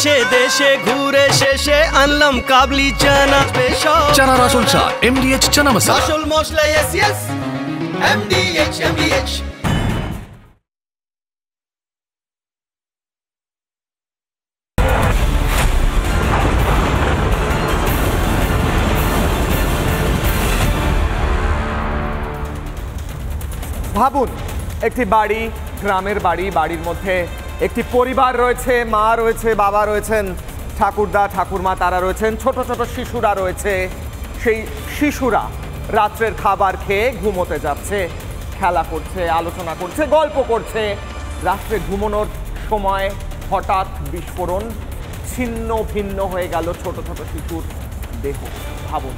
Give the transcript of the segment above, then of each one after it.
দেশে দেশে ঘুরে শেষে আনলাম কাবলি চানা স্পেশাল চানার আসল চা MDH চানা মশলা আসল মশলা yes yes MDH ভাবুন একটি বাড়ি, গ্রামের বাড়ি, বাড়ির মধ্যে একটি পরিবার রয়েছে, মা রয়েছে, বাবা রয়েছেন, ঠাকুরদা ঠাকুরমা তারা রয়েছেন, ছোট ছোট শিশুরা রয়েছে। সেই শিশুরা রাত্রের খাবার খেয়ে ঘুমোতে যাচ্ছে, খেলা করছে, আলোচনা করছে, গল্প করছে। রাত্রে ঘুমানোর সময় হঠাৎ বিস্ফোরণ, ছিন্ন ভিন্ন হয়ে গেল ছোট ছোট শিশুর দেহ। ভাবুন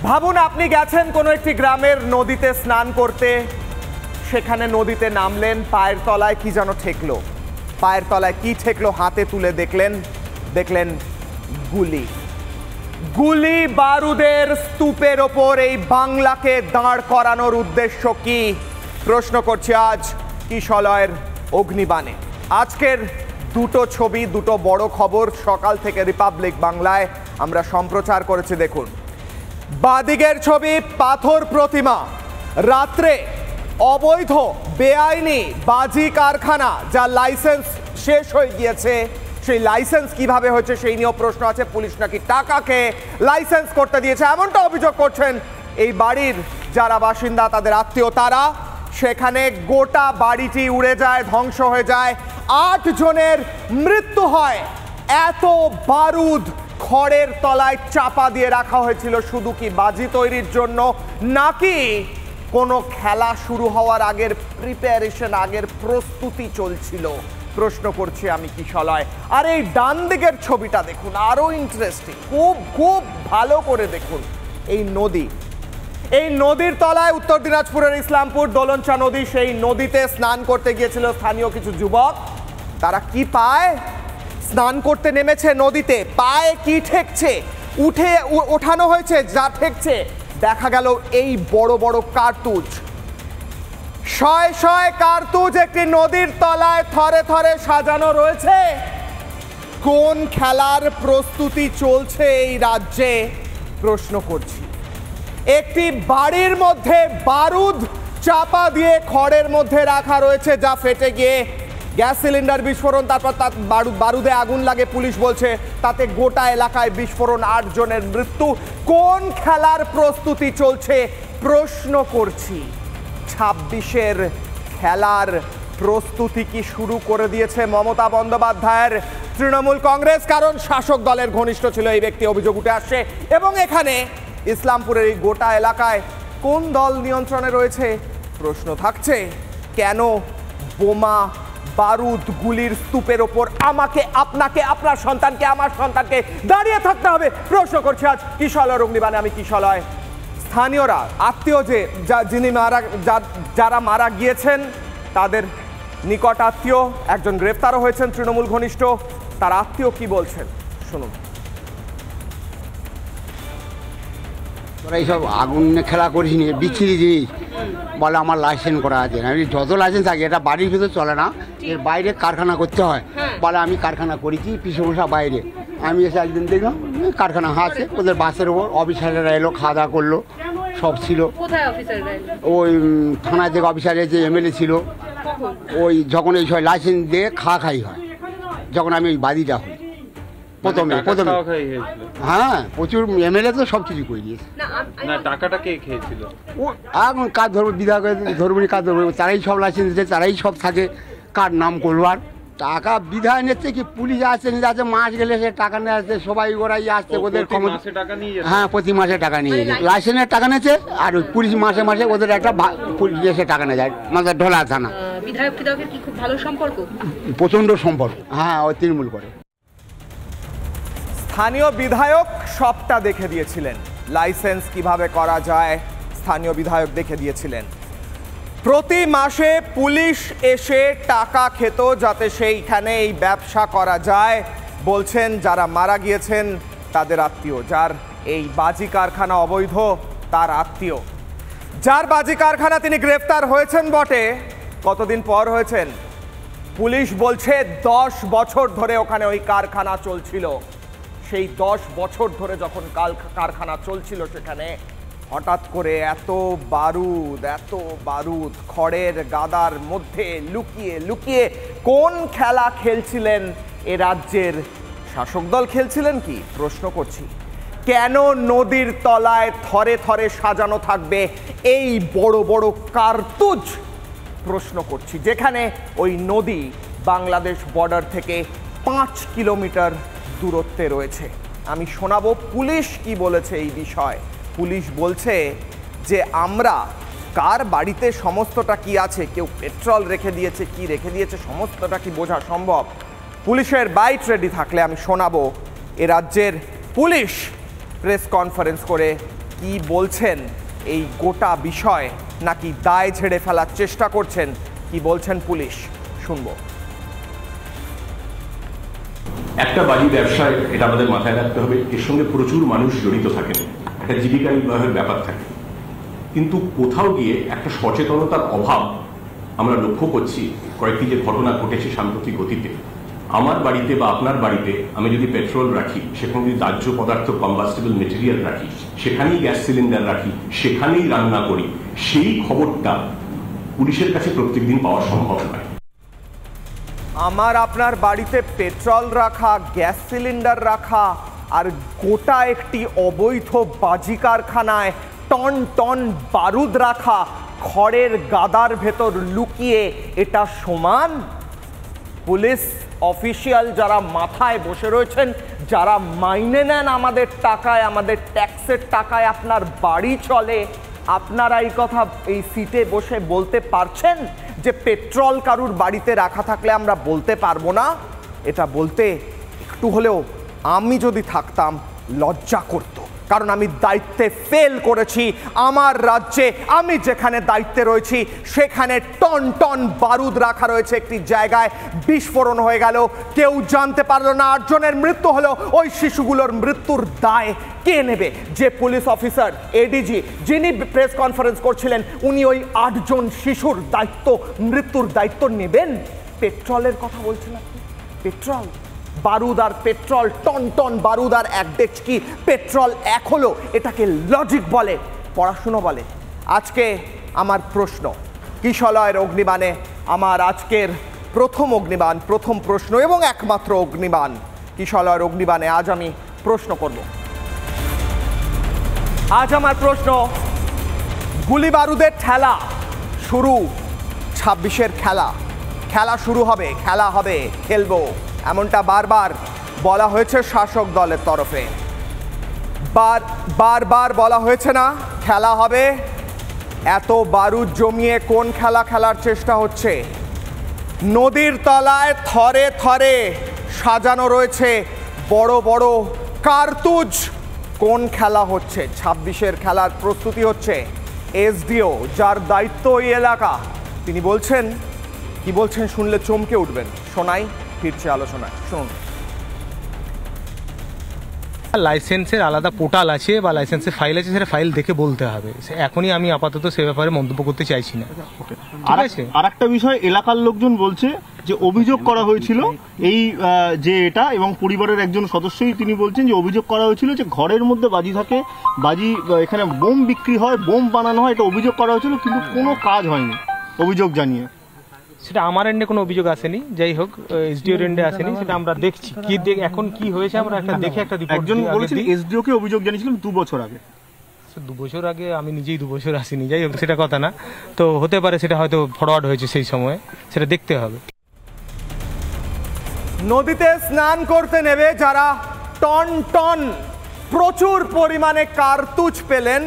ভাবুন আপনি গেছেন কোনো একটি গ্রামের নদীতে স্নান করতে, সেখানে নদীতে নামলেন, পায়ের তলায় কি যেন ঠেকলো, পায়ের তলায় কি ঠেকলো হাতে তুলে দেখলেন গুলি। গুলি বারুদের স্তূপের ওপর এই বাংলাকে দাঁড় করানোর উদ্দেশ্য কি? প্রশ্ন করছি আজ কিশলয়ের অগ্নিবাণে। আজকের দুটো ছবি, দুটো বড় খবর সকাল থেকে রিপাবলিক বাংলায় আমরা সম্প্রচার করেছি। দেখুন, বাদিকের ছবি পাথর প্রতিমা, রাত্রে অবৈধ বেআইনি বাজি কারখানা যার লাইসেন্স শেষ হয়ে গিয়েছে, সেই লাইসেন্স কিভাবে হয়েছে সেই নিয়েও প্রশ্ন আছে। পুলিশ নাকি টাকাকে লাইসেন্স করতে দিয়েছে এমনটা অভিযোগ করছেন এই বাড়ির যারা বাসিন্দা, তাদের আত্মীয় তারা। সেখানে গোটা বাড়িটি উড়ে যায়, ধ্বংস হয়ে যায়, 8 জনের মৃত্যু হয়। এত বারুদ খড়ের তলায় চাপা দিয়ে রাখা হয়েছিল শুধু কি বাজি তৈরির জন্য, নাকি কোনো খেলা শুরু হওয়ার আগের প্রিপারেশন, আগের প্রস্তুতি চলছিল? প্রশ্ন করছি আমি কিশলয়। আর এই ডান দিকের ছবিটা দেখুন, আরো ইন্টারেস্টিং, খুব খুব ভালো করে দেখুন। এই নদী, এই নদীর তলায় উত্তর দিনাজপুরের ইসলামপুর দোলনচা নদী, সেই নদীতে স্নান করতে গিয়েছিল স্থানীয় কিছু যুবক। তারা কি পায়? স্নান করতে নেমেছে নদীতে, পায়ে কি ঠেকছে, ওঠানো হয়েছে, যা ঠেকছে দেখা গেল এই বড় বড় কার্তুজ। শয় শয় কার্তুজ একটি নদীর তলায় থরে থরে সাজানো রয়েছে। কোন খেলার প্রস্তুতি চলছে এই রাজ্যে? প্রশ্ন করছি। একটি বাড়ির মধ্যে বারুদ চাপা দিয়ে খড়ের মধ্যে রাখা রয়েছে, যা ফেটে গিয়ে গ্যাস সিলিন্ডার বিস্ফোরণ, তারপর তার বারুদে আগুন লাগে। পুলিশ বলছে তাতে গোটা এলাকায় বিস্ফোরণ, 8 জনের মৃত্যু। কোন খেলার প্রস্তুতি চলছে? প্রশ্ন করছি। 26-এর খেলার প্রস্তুতি কি শুরু করে দিয়েছে মমতা বন্দ্যোপাধ্যায়ের তৃণমূল কংগ্রেস? কারণ শাসক দলের ঘনিষ্ঠ ছিল এই ব্যক্তি, অভিযোগ উঠে আসছে। এবং এখানে ইসলামপুরের এই গোটা এলাকায় কোন দল নিয়ন্ত্রণে রয়েছে? প্রশ্ন থাকছে। কেন বোমা, বারুদ, গুলির স্তূপের ওপর আমাকে, আপনাকে, আপনার সন্তানকে, আমার সন্তানকে দাঁড়িয়ে থাকতে হবে? প্রশ্ন করছি আজ কিশলয়ের অগ্নিবাণে আমি কিশলয়। স্থানীয়রা, আত্মীয় যারা মারা গিয়েছেন তাদের নিকট আত্মীয়, একজন গ্রেফতারও হয়েছেন তৃণমূল ঘনিষ্ঠ, তার আত্মীয় কি বলছেন শুনুন। তোরা এইসব আগুন খেলা করিস নি, বিচ্ছিরি জিনিস বলে আমার লাইসেন্স করা আছে। আমি যত লাইসেন্স থাকে, এটা বাড়ির ভিতরে চলে না, এর বাইরে কারখানা করতে হয়। বলে আমি কারখানা করেছি, পিসমশা বাইরে। আমি এসে একদিন দেখলাম কারখানা আছে, ওদের বাসের ওপর অফিসাররা এলো, খাওয়া দাওয়া করলো, সব ছিল। ওই থানা থেকে অফিসার এসে, MLA ছিল। ওই যখন এই সব লাইসেন্স দিয়ে খাই হয়, যখন আমি ওই বাদিটা হই প্রথমে হ্যাঁ, প্রচুর MLA তো সব কিছু করে দিয়েছে। টাকাটা কে খেয়েছিল? ও এখন কাজ ধরবো, বিধায়ক ধরবনি কাজ ধরবো, তারাই সব লাইসেন্স দিচ্ছে, তারাই সব থাকে, কার নাম করবার। টাকা বিধায় নিচ্ছে কি, পুলিশ আসছে, নিয়ে যাচ্ছে, মাস গেলে সে টাকা নিয়ে আসছে, সবাই ওরাই আসছে, ওদের হ্যাঁ প্রতি মাসে টাকা নিয়ে যায়। লাইসেন্সের টাকা নিয়েছে, আর ওই পুলিশ মাসে মাসে ওদের একটা পুলিশ এসে টাকা নিয়ে যায়। আমাদের ঢোলা থানা বিধায়কের কি খুব ভালো সম্পর্ক? প্রচণ্ড সম্পর্ক, হ্যাঁ, ওই তৃণমূল করে। স্থানীয় বিধায়ক সবটা দেখে দিয়েছিলেন, লাইসেন্স কিভাবে করা যায় স্থানীয় বিধায়ক দেখে দিয়েছিলেন। প্রতি মাসে পুলিশ এসে টাকা খেত যাতে সেইখানে এই ব্যবসা করা যায়, বলছেন যারা মারা গিয়েছেন তাদের আত্মীয়। যার এই বাজি কারখানা অবৈধ তার আত্মীয়, যার বাজি কারখানা তিনি গ্রেফতার হয়েছেন বটে। কতদিন পর হয়েছেন? পুলিশ বলছে 10 বছর ধরে ওখানে ওই কারখানা চলছিল। সেই 10 বছর ধরে যখন কারখানা চলছিল সেখানে হঠাৎ করে এত বারুদ খড়ের গাদার মধ্যে লুকিয়ে লুকিয়ে কোন খেলা খেলছিলেন এ রাজ্যের শাসক দল? খেলছিলেন কি প্রশ্ন করছি। কেন নদীর তলায় থরে থরে সাজানো থাকবে এই বড় বড় কার্তুজ প্রশ্ন করছি, যেখানে ওই নদী বাংলাদেশ বর্ডার থেকে 5 কিলোমিটার দূরত্বে রয়েছে। আমি শোনাবো পুলিশ কি বলেছে এই বিষয়ে। পুলিশ বলছে যে আমরা কার বাড়িতে সমস্তটা কি আছে, কেউ পেট্রোল রেখে দিয়েছে, কি রেখে দিয়েছে, সমস্তটা কি বোঝা সম্ভব? পুলিশের বাইট রেডি থাকলে আমি শোনাবো এ রাজ্যের পুলিশ প্রেস কনফারেন্স করে কি বলছেন এই গোটা বিষয়, নাকি দায় ঝেড়ে ফেলার চেষ্টা করছেন, কি বলছেন পুলিশ শুনবো। একটা বাড়ি ব্যবসায় এটা আমাদের মাথায় রাখতে হবে, এর সঙ্গে প্রচুর মানুষ জড়িত থাকেন, একটা জীবিকা নির্বাহের ব্যাপার থাকে, কিন্তু কোথাও গিয়ে একটা সচেতনতার অভাব আমরা লক্ষ্য করছি। কয়েকটি যে ঘটনা ঘটেছে সাম্প্রতিক গতিতে, আমার বাড়িতে বা আপনার বাড়িতে আমি যদি পেট্রোল রাখি, সেখানে যদি দাহ্য পদার্থ কম্বাস্টেবল মেটেরিয়াল রাখি, সেখানেই গ্যাস সিলিন্ডার রাখি, সেখানেই রান্না করি, সেই খবরটা পুলিশের কাছে প্রত্যেকদিন পাওয়া সম্ভব নয়। আমার আপনার বাড়িতে পেট্রোল রাখা, গ্যাস সিলিন্ডার রাখা আর গোটা একটি অবৈধ বাজি কারখানায় টন টন বারুদ রাখা খড়ের গাদার ভেতর লুকিয়ে, এটা সমান? পুলিশ অফিসিয়াল যারা মাথায় বসে রয়েছেন, যারা মাইনে নেন আমাদের টাকায়, আমাদের ট্যাক্সের টাকায় আপনার বাড়ি চলে, আপনারা এই কথা এই সিটে বসে বলতে পারছেন যে পেট্রোল কারুর বাড়িতে রাখা থাকলে আমরা বলতে পারবো না? এটা বলতে একটু হলেও আমি যদি থাকতাম লজ্জা করতো, কারণ আমি দায়িত্বে ফেল করেছি। আমার রাজ্যে আমি যেখানে দায়িত্বে রয়েছি সেখানে টন টন বারুদ রাখা রয়েছে একটি জায়গায়, বিস্ফোরণ হয়ে গেল, কেউ জানতে পারলো না, 8 জনের মৃত্যু হলো। ওই শিশুগুলোর মৃত্যুর দায় কে নেবে? যে পুলিশ অফিসার এডিজি যিনি প্রেস কনফারেন্স করছিলেন, উনি ওই 8 জন শিশুর দায়িত্ব, মৃত্যুর দায়িত্ব নেবেন? পেট্রোলের কথা বলছেন আপনি, পেট্রোল, বারুদ আর পেট্রোল, টন টন বারুদ আর 1 ডেচকি পেট্রোল এক হলো, এটাকে লজিক বলে, পড়াশুনো বলে? আজকে আমার প্রশ্ন, কিশলয়ের অগ্নিবাণে আমার আজকের প্রথম অগ্নিবাণ, প্রথম প্রশ্ন এবং একমাত্র অগ্নিবাণ কিশলয়ের অগ্নিবাণে আজ আমি প্রশ্ন করব। আজ আমার প্রশ্ন, গুলি বারুদের ঠেলা শুরু, 26-এর খেলা শুরু হবে, খেলা হবে, খেলবো, এমনটা বারবার বলা হয়েছে শাসক দলের তরফে। বারবার বলা হয়েছে না খেলা হবে। এত বারুদ জমিয়ে কোন খেলা খেলার চেষ্টা হচ্ছে? নদীর তলায় থরে থরে সাজানো রয়েছে বড় বড় কার্তুজ। কোন খেলা হচ্ছে? 26-এর খেলার প্রস্তুতি হচ্ছে। এসডিও যার দায়িত্ব এই এলাকা, তিনি বলছেন, কি বলছেন শুনলে চমকে উঠবেন। শোনাই, ফিরছে আলোচনায়, শুনুন। লাইসেন্সের আলাদা পোর্টাল আছে বা লাইসেন্সের ফাইল আছে, সেটা ফাইল দেখে বলতে হবে। এখনই আমি আপাতত সে ব্যাপারে মন্তব্য করতে চাইছি না। আর একটা বিষয়, এলাকার লোকজন বলছে যে অভিযোগ করা হয়েছিল এই যে এটা, এবং পরিবারের একজন সদস্যই তিনি বলছেন যে অভিযোগ করা হয়েছিল যে ঘরের মধ্যে বাজি থাকে, বাজি এখানে বোম বিক্রি হয়, বোম বানানো হয়, এটা অভিযোগ করা হয়েছিল, কিন্তু কোনো কাজ হয়নি অভিযোগ জানিয়ে। সেটা আমার এন্ডে কোনো অভিযোগ আসেনি, যাই হোক এসডিওর এন্ডে আসেনি, সেটা আমরা দেখছি কি এখন কি হয়েছে আমরা একটা দেখে একটা রিপোর্ট। একজন বলেছেন এসডিও কে অভিযোগ জানিয়েছিলেন 2 বছর আগে। 2 বছর আগে আমি নিজেই 2 বছর আসিনি, যাই হোক সেটা কথা না, তো হতে পারে সেটা হয়তো ফরওয়ার্ড হয়েছে সেই সময়ে, সেটা দেখতে হবে। নদীতে স্নান করতে নেবে যারা টন টন প্রচুর পরিমাণে কার্তুজ পেলেন,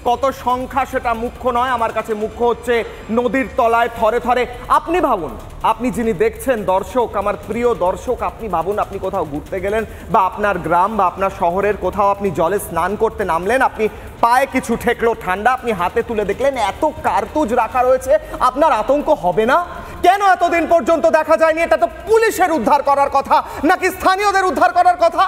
কত সংখ্যা সেটা মুখ্য নয়, আমার কাছে মুখ্য হচ্ছে নদীর তলায় থরে থরে। আপনি ভাবুন, আপনি যিনি দেখছেন দর্শক, আমার প্রিয় দর্শক, আপনি ভাবুন আপনি কোথাও ঘুরতে গেলেন বা আপনার গ্রাম বা আপনার শহরের কোথাও আপনি জলে স্নান করতে নামলেন, আপনি পায়ে কিছু ঠেকলো ঠান্ডা, আপনি হাতে তুলে দেখলেন এত কার্তুজ রাখা রয়েছে, আপনার আতঙ্ক হবে না? কেন এতদিন পর্যন্ত দেখা যায়নি? এটা তো পুলিশের উদ্ধার করার কথা, নাকি স্থানীয়দের উদ্ধার করার কথা?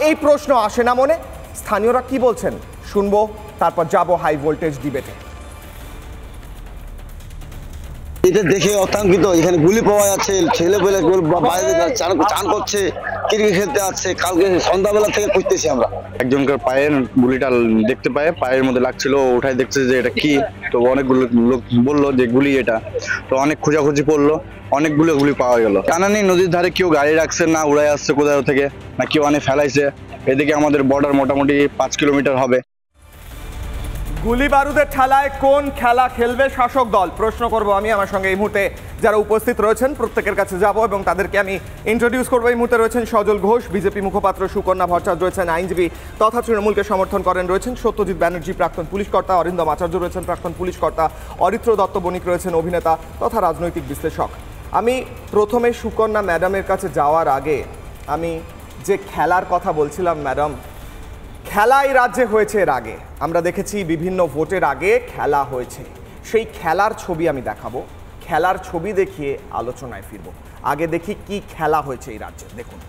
এই প্রশ্ন আসে না মনে? স্থানীয়রা কি বলছেন শুনবো, তারপর যাব হাই ভোল্টেজ ডিবেটে। এটা দেখে আতঙ্কিত। এখানে গুলি পাওয়া যাচ্ছে, ছেলে পেলে বাইরে চান করছে, ক্রিকেট খেলতে আসছে, কালকে সন্ধ্যাবেলা থেকে করতেছি আমরা। একজনকার পায়ের গুলিটা দেখতে পায়, পায়ের মধ্যে লাগছিল, ওঠাই দেখছে যে এটা কি, তো অনেকগুলো লোক বললো যে গুলি এটা, তো অনেক খোঁজাখুঁজি পড়লো, অনেকগুলো গুলি পাওয়া গেল। জানা নেই নদীর ধারে কেউ গাড়ি রাখছে না উড়াই আসছে কোথাও থেকে, না কেউ অনেক ফেলাইছে। এদিকে আমাদের বর্ডার মোটামুটি 5 কিলোমিটার হবে। গুলি বারুদের ঠেলায় কোন খেলা খেলবে শাসক দল, প্রশ্ন করব আমি। আমার সঙ্গে এই মুহূর্তে যারা উপস্থিত রয়েছেন প্রত্যেকের কাছে যাব এবং তাদেরকে আমি ইন্ট্রোডিউস করবো। এই মুহূর্তে রয়েছেন সজল ঘোষ, বিজেপি মুখপাত্র সুকন্যা ভট্টাচার্য রয়েছেন আইনজীবী তথা তৃণমূলকে সমর্থন করেন রয়েছেন সত্যজিৎ ব্যানার্জি, প্রাক্তন পুলিশ কর্তা, অরিন্দম আচার্য রয়েছেন প্রাক্তন পুলিশ কর্তা, অরিত্র দত্ত বণিক রয়েছেন অভিনেতা তথা রাজনৈতিক বিশ্লেষক। আমি প্রথমে সুকন্যা ম্যাডামের কাছে যাওয়ার আগে আমি যে খেলার কথা বলছিলাম ম্যাডাম, খেলা এই রাজ্যে হয়েছে এর আগে, আমরা দেখেছি বিভিন্ন ভোটের আগে খেলা হয়েছে। সেই খেলার ছবি আমি দেখাবো, খেলার ছবি দেখিয়ে আলোচনায় ফিরব। আগে দেখি কি খেলা হয়েছে এই রাজ্যে, দেখুন।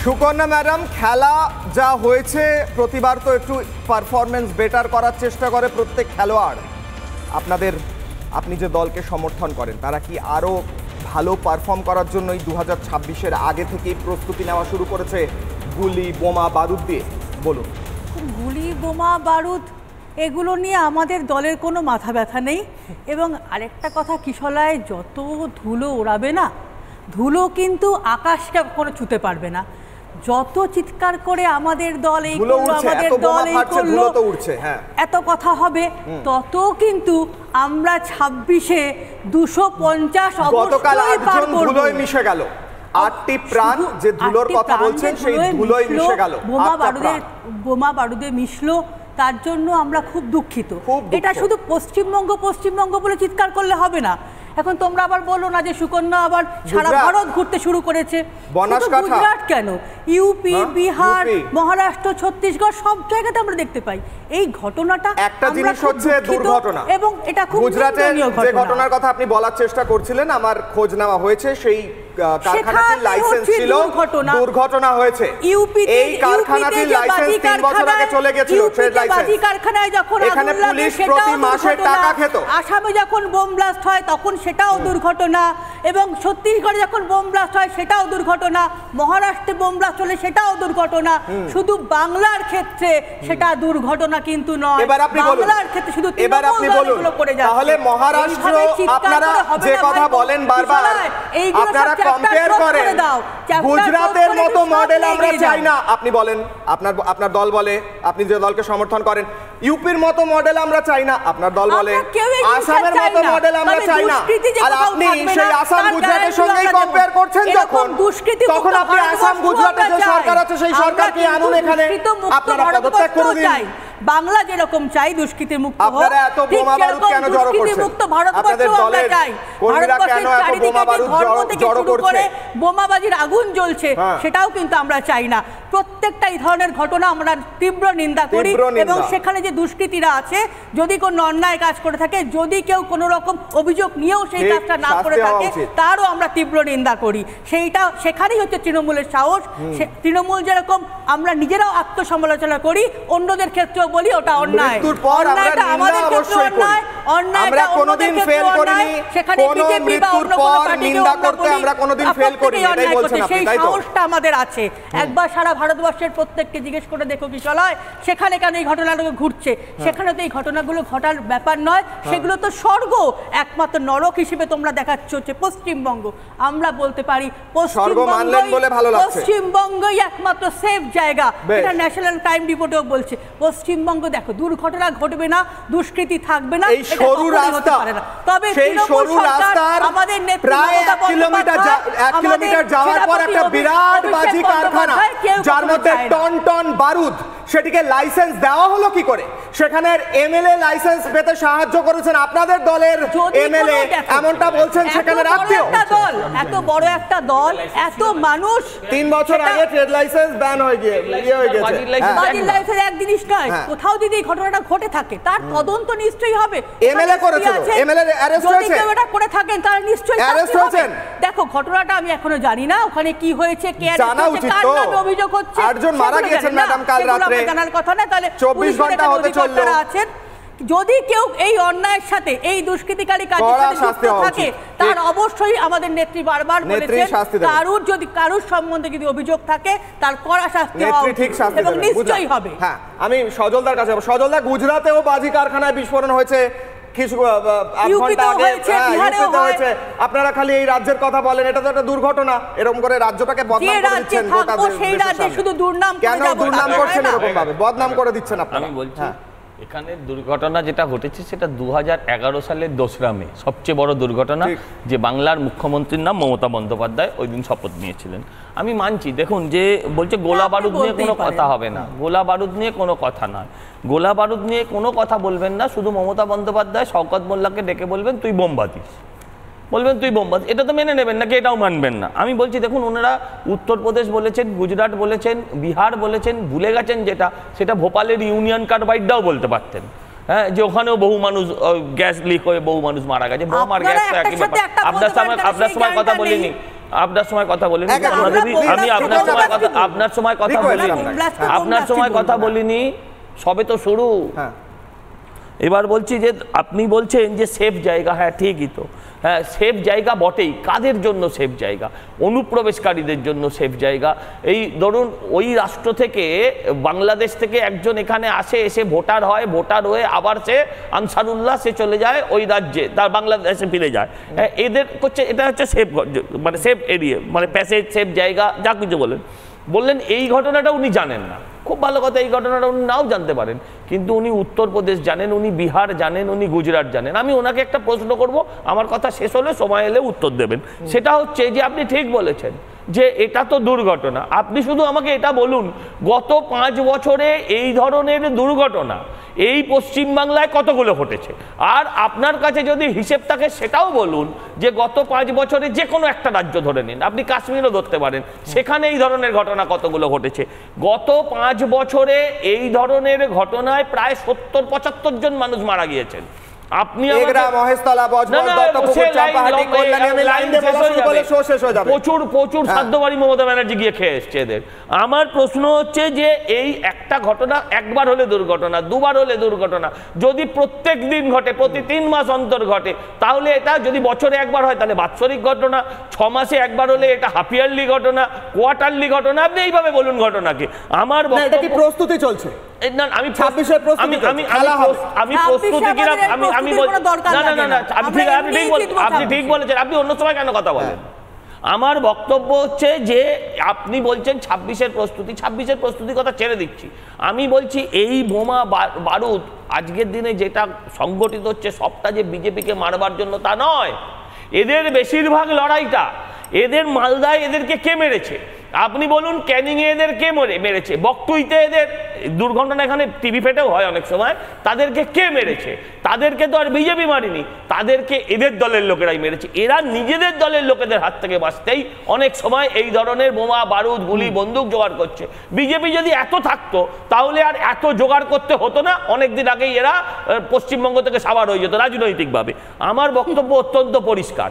সুকন্যা ম্যাডাম, খেলা যা হয়েছে, প্রতিবার তো একটু পারফরমেন্স বেটার করার চেষ্টা করে প্রত্যেক খেলোয়াড়। আপনি যে দলকে সমর্থন করেন তারা কি আরও ভালো পারফর্ম করার জন্যই 2026-এর আগে থেকেই প্রস্তুতি নেওয়া শুরু করেছে গুলি বোমা বারুদ দিয়ে? বলুন। গুলি বোমা বারুদ এগুলো নিয়ে আমাদের দলের কোনো মাথা ব্যথা নেই। এবং আরেকটা কথা, কিশলায় যত ধুলো ওড়াবে না, ধুলো কিন্তু আকাশটা কোনো ছুতে পারবে না। যত চিৎকার করে আমাদের দল এই করলো, আমাদের দল এই করলো, এত কথা হবে, তত কিন্তু আমরা 26-এ 250 অবশ্যই পার করব। ধুলোয় মিশে গেল 8টি প্রাণ, যে ধুলোর কথা বলছেন সেই ধুলোয় মিশে গেল, বোমা বারুদে মিশলো, তার জন্য আমরা খুব দুঃখিত। এটা শুধু পশ্চিমবঙ্গ বলে চিৎকার করলে হবে না। এখন তোমরা আবার বলো না যে সুকন্যা আবার সারা ভারত ঘুরতে শুরু করেছে। গুজরাট কেন, ইউপি, বিহার, মহারাষ্ট্র, ছত্তিশগড় সব জায়গাতে আমরা দেখতে পাই এই ঘটনাটা। একটা জিনিস হচ্ছে দুর্ঘটনা, এবং এটা খুব গুজরাটের যে ঘটনার কথা আপনি বলার চেষ্টা করছিলেন, আমার খোঁজ নেওয়া হয়েছে সেই কারখানাটির লাইসেন্স ছিল, দুর্ঘটনা হয়েছে। এই কারখানাটির লাইসেন্স 3 বছর আগে চলে গেছিল, ট্রেড লাইসেন্স। কারখানায় যখন এখানে পুলিশ প্রতি মাসে টাকা খেত। আসামে যখন বোম ব্লাস্ট হয় তখন সেটাও দুর্ঘটনা, এবং ছত্তিশগড়ে যখন বোম ব্লাস্ট হয় সেটাও দুর্ঘটনা, মহারাষ্ট্রে বোম ব্লাস্ট হলে সেটাও দুর্ঘটনা। শুধু বাংলার ক্ষেত্রে সেটা দুর্ঘটনা কিন্তু নয়। বাংলার ক্ষেত্রে শুধু তৃণমূল করে যায়। তাহলে মহারাষ্ট্র আপনারা যে কথা বলেন বারবার, আপনারা কম্পেয়ার করেন, গুজরাটের মতো মডেল আমরা চাই না। আপনি বলেন, আপনার দল বলে, আপনি যে দলকে সমর্থন করেন, ইউপির মতো মডেল আমরা চাই না, আপনার দল বলে, আসামের মতো মডেল আমরা চাই না। আর আপনি সেই আসাম গুজরাটের সঙ্গেই কম্পেয়ার করছেন যখন, তখন আপনি আসাম গুজরাটের যে সরকার আছে সেই সরকারকে আনুন এখানে, আপনারা পদত্যাগ করে দিন। বাংলা যেরকম চাই দুষ্কৃতি মুক্ত, আপনারা এত বোমা বারুদ কেন জড়ো করছেন? আপনাদের দলের কর্মীরা কেন এত বোমা বারুদ জড়ো করছে? বোমাবাজির আগুন জ্বলছে, সেটাও কিন্তু আমরা চাই না। প্রত্যেকটা এই ধরনের ঘটনা আমরা তীব্র নিন্দা করি, এবং সেখানে যে দুষ্কৃতীরা আছে, যদি কোনো অন্যায় কাজ করে থাকে, যদি কেউ কোনো রকম অভিযোগ নিয়েও সেই কাজটা না করে থাকে, তারও আমরা তীব্র নিন্দা করি। সেখানেই হচ্ছে তৃণমূলের সাহস। তৃণমূল যেরকম আমরা নিজেরাও আত্মসমালোচনা করি, অন্যদের ক্ষেত্রে বলি ওটা অন্যায়। অন্যায়টা আমাদের ক্ষেত্রে অন্যায়, অন্যায়টা অন্যদের ক্ষেত্রে অন্যায়। সেখানে বিজেপি বা অন্য কোনো পার্টিকে অন্যায় করছে, সেই সাহসটা আমাদের আছে। একবার সারা ভারতবর্ষের প্রত্যেককে জিজ্ঞেস করে দেখো কিশলয়, সেখানে কেন এই ঘটনাগুলো ঘটছে? সেখানে তো এই ঘটনাগুলো ঘটার ব্যাপার নয়, সেগুলো তো স্বর্গ, একমাত্র নরক হিসেবে তোমরা দেখাচ্ছ হচ্ছে পশ্চিমবঙ্গ। আমরা বলতে পারি পশ্চিমবঙ্গই একমাত্র সেফ জায়গা, এটা ন্যাশনাল ক্রাইম রিপোর্টেও বলছে। পশ্চিমবঙ্গ দেখো, দুর্ঘটনা ঘটবে না, দুষ্কৃতি থাকবে না, সরু রাস্তা, তবে সেই সরু রাস্তার আমাদের প্রায় 1 কিলোমিটার যাওয়ার পর একটা বিরাট বাজি কারখানা, যার মধ্যে টন টন বারুদ সেটিকে লাইসেন্স দেওয়া হলো কি করে? সেখানে এমএলএ লাইসেন্স পেতে সাহায্য করেছেন আপনাদের দলের এমএলএ, এমনটা বলছেন সেখানে রাখতেও। এত বড় একটা দল, এত মানুষ, 3 বছর আগে ট্রেড লাইসেন্স ব্যান হয়ে গিয়ে বাজির লাইসেন্স এক জিনিস নয়। কোথাও যদি এই ঘটনাটা ঘটে থাকে তার তদন্ত নিশ্চয়ই হবে। এমএলএ করেছে, এমএলএ অ্যারেস্ট হয়েছে, যদি কেউ এটা করে থাকেন তার নিশ্চয়ই অ্যারেস্ট হয়েছেন। দেখো ঘটনাটা আমি এখনো জানি না ওখানে কি হয়েছে, কে জানা উচিত তো। অভিযোগ হচ্ছে 8 জন মারা গিয়েছেন ম্যাডাম কাল রাতে, জানার কথা না। তাহলে 24 ঘন্টা হতে চললো। আছেন, যদি কেউ এই অন্যায়ের সাথে, এই দুষ্কৃতিকারী কাজের সাথে যুক্ত থাকে তার অবশ্যই আমাদের নেত্রী বারবার বলেছেন কারুর সম্বন্ধে যদি অভিযোগ থাকে তার কড়া শাস্তি হওয়া উচিত এবং নিশ্চয়ই হবে। হ্যাঁ, আমি সজলদার কাছে যাব। সজলদা, গুজরাটেও বাজি কারখানায় বিস্ফোরণ হয়েছে কিছু আধ ঘন্টা আগে, হয়েছে। আপনারা খালি এই রাজ্যের কথা বলেন, এটা তো একটা দুর্ঘটনা। এরকম করে রাজ্যটাকে বদনাম করে দিচ্ছেন, সেই রাজ্যে শুধু দুর্নাম কেন দুর্নাম করছেন? এরকম ভাবে বদনাম করে দিচ্ছেন আপনারা। আমি বলছি এখানে দুর্ঘটনা যেটা ঘটেছে সেটা 2011 সালের 2রা মে, সবচেয়ে বড় দুর্ঘটনা, যে বাংলার মুখ্যমন্ত্রীর নাম মমতা বন্দ্যোপাধ্যায় ওই দিন শপথ নিয়েছিলেন। আমি মানছি, দেখুন যে বলছে গোলা বারুদ নিয়ে কোনো কথা হবে না, গোলা বারুদ নিয়ে কোনো কথা নয়, গোলা বারুদ নিয়ে কোনো কথা বলবেন না। শুধু মমতা বন্দ্যোপাধ্যায় শওকত মোল্লাকে ডেকে বলবেন তুই বোম বাঁধিস, বলবেন তুই বোম বাঁধিস, এটা তো মেনে নেবেন নাকি? এটাও মানবেন না। আমি বলছি দেখুন, ওনারা উত্তরপ্রদেশ বলেছেন, গুজরাট বলেছেন, বিহার বলেছেন, ভুলে গেছেন সেটা ভোপালের ইউনিয়ন কার্বাইডটাও বলতে পারতেন। হ্যাঁ, যে ওখানেও বহু মানুষ গ্যাস লিক হয়ে বহু মানুষ মারা গেছে। বোম আর গ্যাস তো একই ব্যাপার। আপনার সময় কথা বলিনি, আপনার সময় কথা বলিনি, আমি আপনার সময় কথা বলিনি, সবে তো শুরু। এবার বলছি যে আপনি বলছেন যে সেফ জায়গা, হ্যাঁ ঠিকই তো, হ্যাঁ সেফ জায়গা বটেই। কাদের জন্য সেফ জায়গা? অনুপ্রবেশকারীদের জন্য সেফ জায়গা। এই ধরুন ওই রাষ্ট্র থেকে, বাংলাদেশ থেকে একজন এখানে আসে, এসে ভোটার হয়, ভোটার হয়ে আবার সে আনসারুল্লাহ সে চলে যায় ওই রাজ্যে, তার বাংলাদেশে ফিরে যায়। হ্যাঁ, এদের হচ্ছে এটা হচ্ছে সেফ, মানে সেফ এরিয়া, মানে প্যাসেজ, সেফ জায়গা, যা কিছু বললেন। এই ঘটনাটা উনি জানেন না, খুব ভালো কথা, এই ঘটনাটা উনি নাও জানতে পারেন, কিন্তু উনি উত্তরপ্রদেশ জানেন, উনি বিহার জানেন, উনি গুজরাট জানেন। আমি ওনাকে একটা প্রশ্ন করব, আমার কথা শেষ হলে সময় এলে উত্তর দেবেন। সেটা হচ্ছে যে আপনি ঠিক বলেছেন যে এটা তো দুর্ঘটনা। আপনি শুধু আমাকে এটা বলুন, গত 5 বছরে এই ধরনের দুর্ঘটনা এই পশ্চিমবাংলায় কতগুলো ঘটেছে? আর আপনার কাছে যদি হিসেব থাকে সেটাও বলুন, যে গত 5 বছরে যে কোনো একটা রাজ্য ধরে নিন, আপনি কাশ্মীরও ধরতে পারেন, সেখানে এই ধরনের ঘটনা কতগুলো ঘটেছে? গত 5 বছরে এই ধরনের ঘটনায় প্রায় 70-75 জন মানুষ মারা গিয়েছেন। আপনি প্রচুর সাধ্যবাড়ি মমতা ব্যানার্জি গিয়ে খেয়ে এসছে এদের। আমার প্রশ্ন হচ্ছে যে এই একটা ঘটনা একবার হলে দুর্ঘটনা, দুবার হলে দুর্ঘটনা, যদি প্রত্যেক দিন ঘটে, প্রতি 3 মাস অন্তর ঘটে, তাহলে এটা যদি বছরে একবার হয় তাহলে বাৎসরিক ঘটনা, 6 মাসে একবার হলে এটা হাফ ইয়ারলি ঘটনা, কোয়ার্টারলি ঘটনা। আপনি এইভাবে বলুন ঘটনাকে। আমার প্রস্তুতি চলছে, আমি প্রস্তুতি আপনি ঠিক বলেছেন, আপনি অন্য সময় কেন কথা বলেন? আমার বক্তব্য হচ্ছে যে আপনি বলছেন 26-এর প্রস্তুতি, 26-এর প্রস্তুতির কথা ছেড়ে দিচ্ছি। আমি বলছি এই বোমা বারুদ আজকের দিনে যেটা সংগঠিত হচ্ছে সবটা যে বিজেপিকে মারবার জন্য তা নয়। এদের বেশিরভাগ লড়াইটা, এদের মালদায় এদেরকে কে মেরেছে? আপনি বলুন ক্যানিংয়ে এদের কে মেরেছে? বকটুইতে এদের দুর্ঘটনা, এখানে টিভি ফেটেও হয় অনেক সময়, তাদেরকে কে মেরেছে? তাদেরকে তো আর বিজেপি মারিনি, তাদেরকে এদের দলের লোকেরাই মেরেছে। এরা নিজেদের দলের লোকেদের হাত থেকে বাঁচতেই অনেক সময় এই ধরনের বোমা বারুদ গুলি বন্দুক জোগাড় করছে। বিজেপি যদি এত থাকতো তাহলে আর এত জোগাড় করতে হতো না, অনেকদিন আগেই এরা পশ্চিমবঙ্গ থেকে সাবার হয়ে যেত রাজনৈতিকভাবে। আমার বক্তব্য অত্যন্ত পরিষ্কার,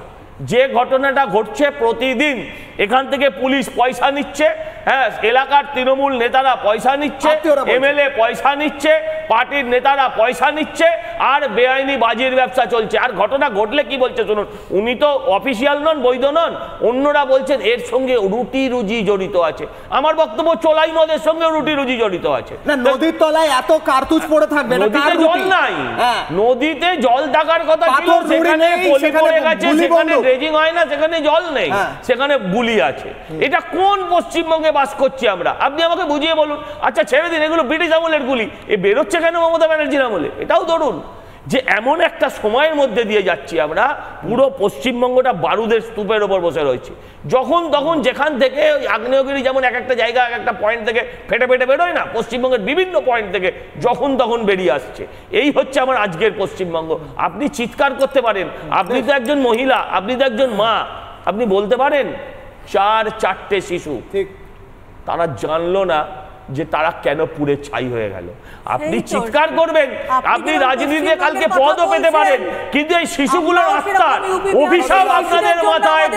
যে ঘটনাটা ঘটছে প্রতিদিন এখান থেকে পুলিশ পয়সা নিচ্ছে, হ্যাঁ এলাকার তৃণমূল নেতারা পয়সা নিচ্ছে, এমএলএ পয়সা নিচ্ছে, পার্টির নেতারা পয়সা নিচ্ছে, আর বেআইনি বাজির ব্যবসা চলছে। আর ঘটনা ঘটলে কি বলছে শুনুন, উনি তো অফিসিয়াল নন, বৈধ নন, অন্যরা বলছেন এর সঙ্গে রুটি রুজি জড়িত আছে। আমার বক্তব্য চোলাই মদের সঙ্গে রুটি রুজি জড়িত আছে। নদীর তলায় এত কার্তুজ পড়ে থাকবে, নদীতে জল নাই, নদীতে জল থাকার কথা ছিল, সেখানে পলি পড়ে গেছে, সেখানে ড্রেজিং হয় না, সেখানে জল নেই, সেখানে বুলি আছে। এটা কোন পশ্চিমবঙ্গে বাস করছি আমরা? আপনি আমাকে বুঝিয়ে বলুন। আচ্ছা ছেড়ে দিন, এগুলো ব্রিটিশ আমলের গুলি, এ বেরোচ্ছে কেন মমতা ব্যানার্জির আমলে? এটাও ধরুন। যে এমন একটা সময়ের মধ্যে দিয়ে যাচ্ছি আমরা, পুরো পশ্চিমবঙ্গটা বারুদের স্তূপের ওপর বসে রয়েছে। যখন তখন যেখান থেকে আগ্নেয়গিরি যেমন এক একটা জায়গা এক একটা পয়েন্ট থেকে ফেটে ফেটে বেরোয় না, পশ্চিমবঙ্গের বিভিন্ন পয়েন্ট থেকে যখন তখন বেরিয়ে আসছে। এই হচ্ছে আমার আজকের পশ্চিমবঙ্গ। আপনি চিৎকার করতে পারেন, আপনি তো একজন মহিলা, আপনি তো একজন মা, আপনি বলতে পারেন 4 শিশু ঠিক তারা জানলো না যে তারা কেন পুড়ে ছাই হয়ে গেল। আপনি চিৎকার করবেন, আপনি রাজনীতিতে কালকে পদও পেতে পারেন, কিন্তু এই শিশুগুলোর আত্মার অভিশাপ আপনাদের মাথায়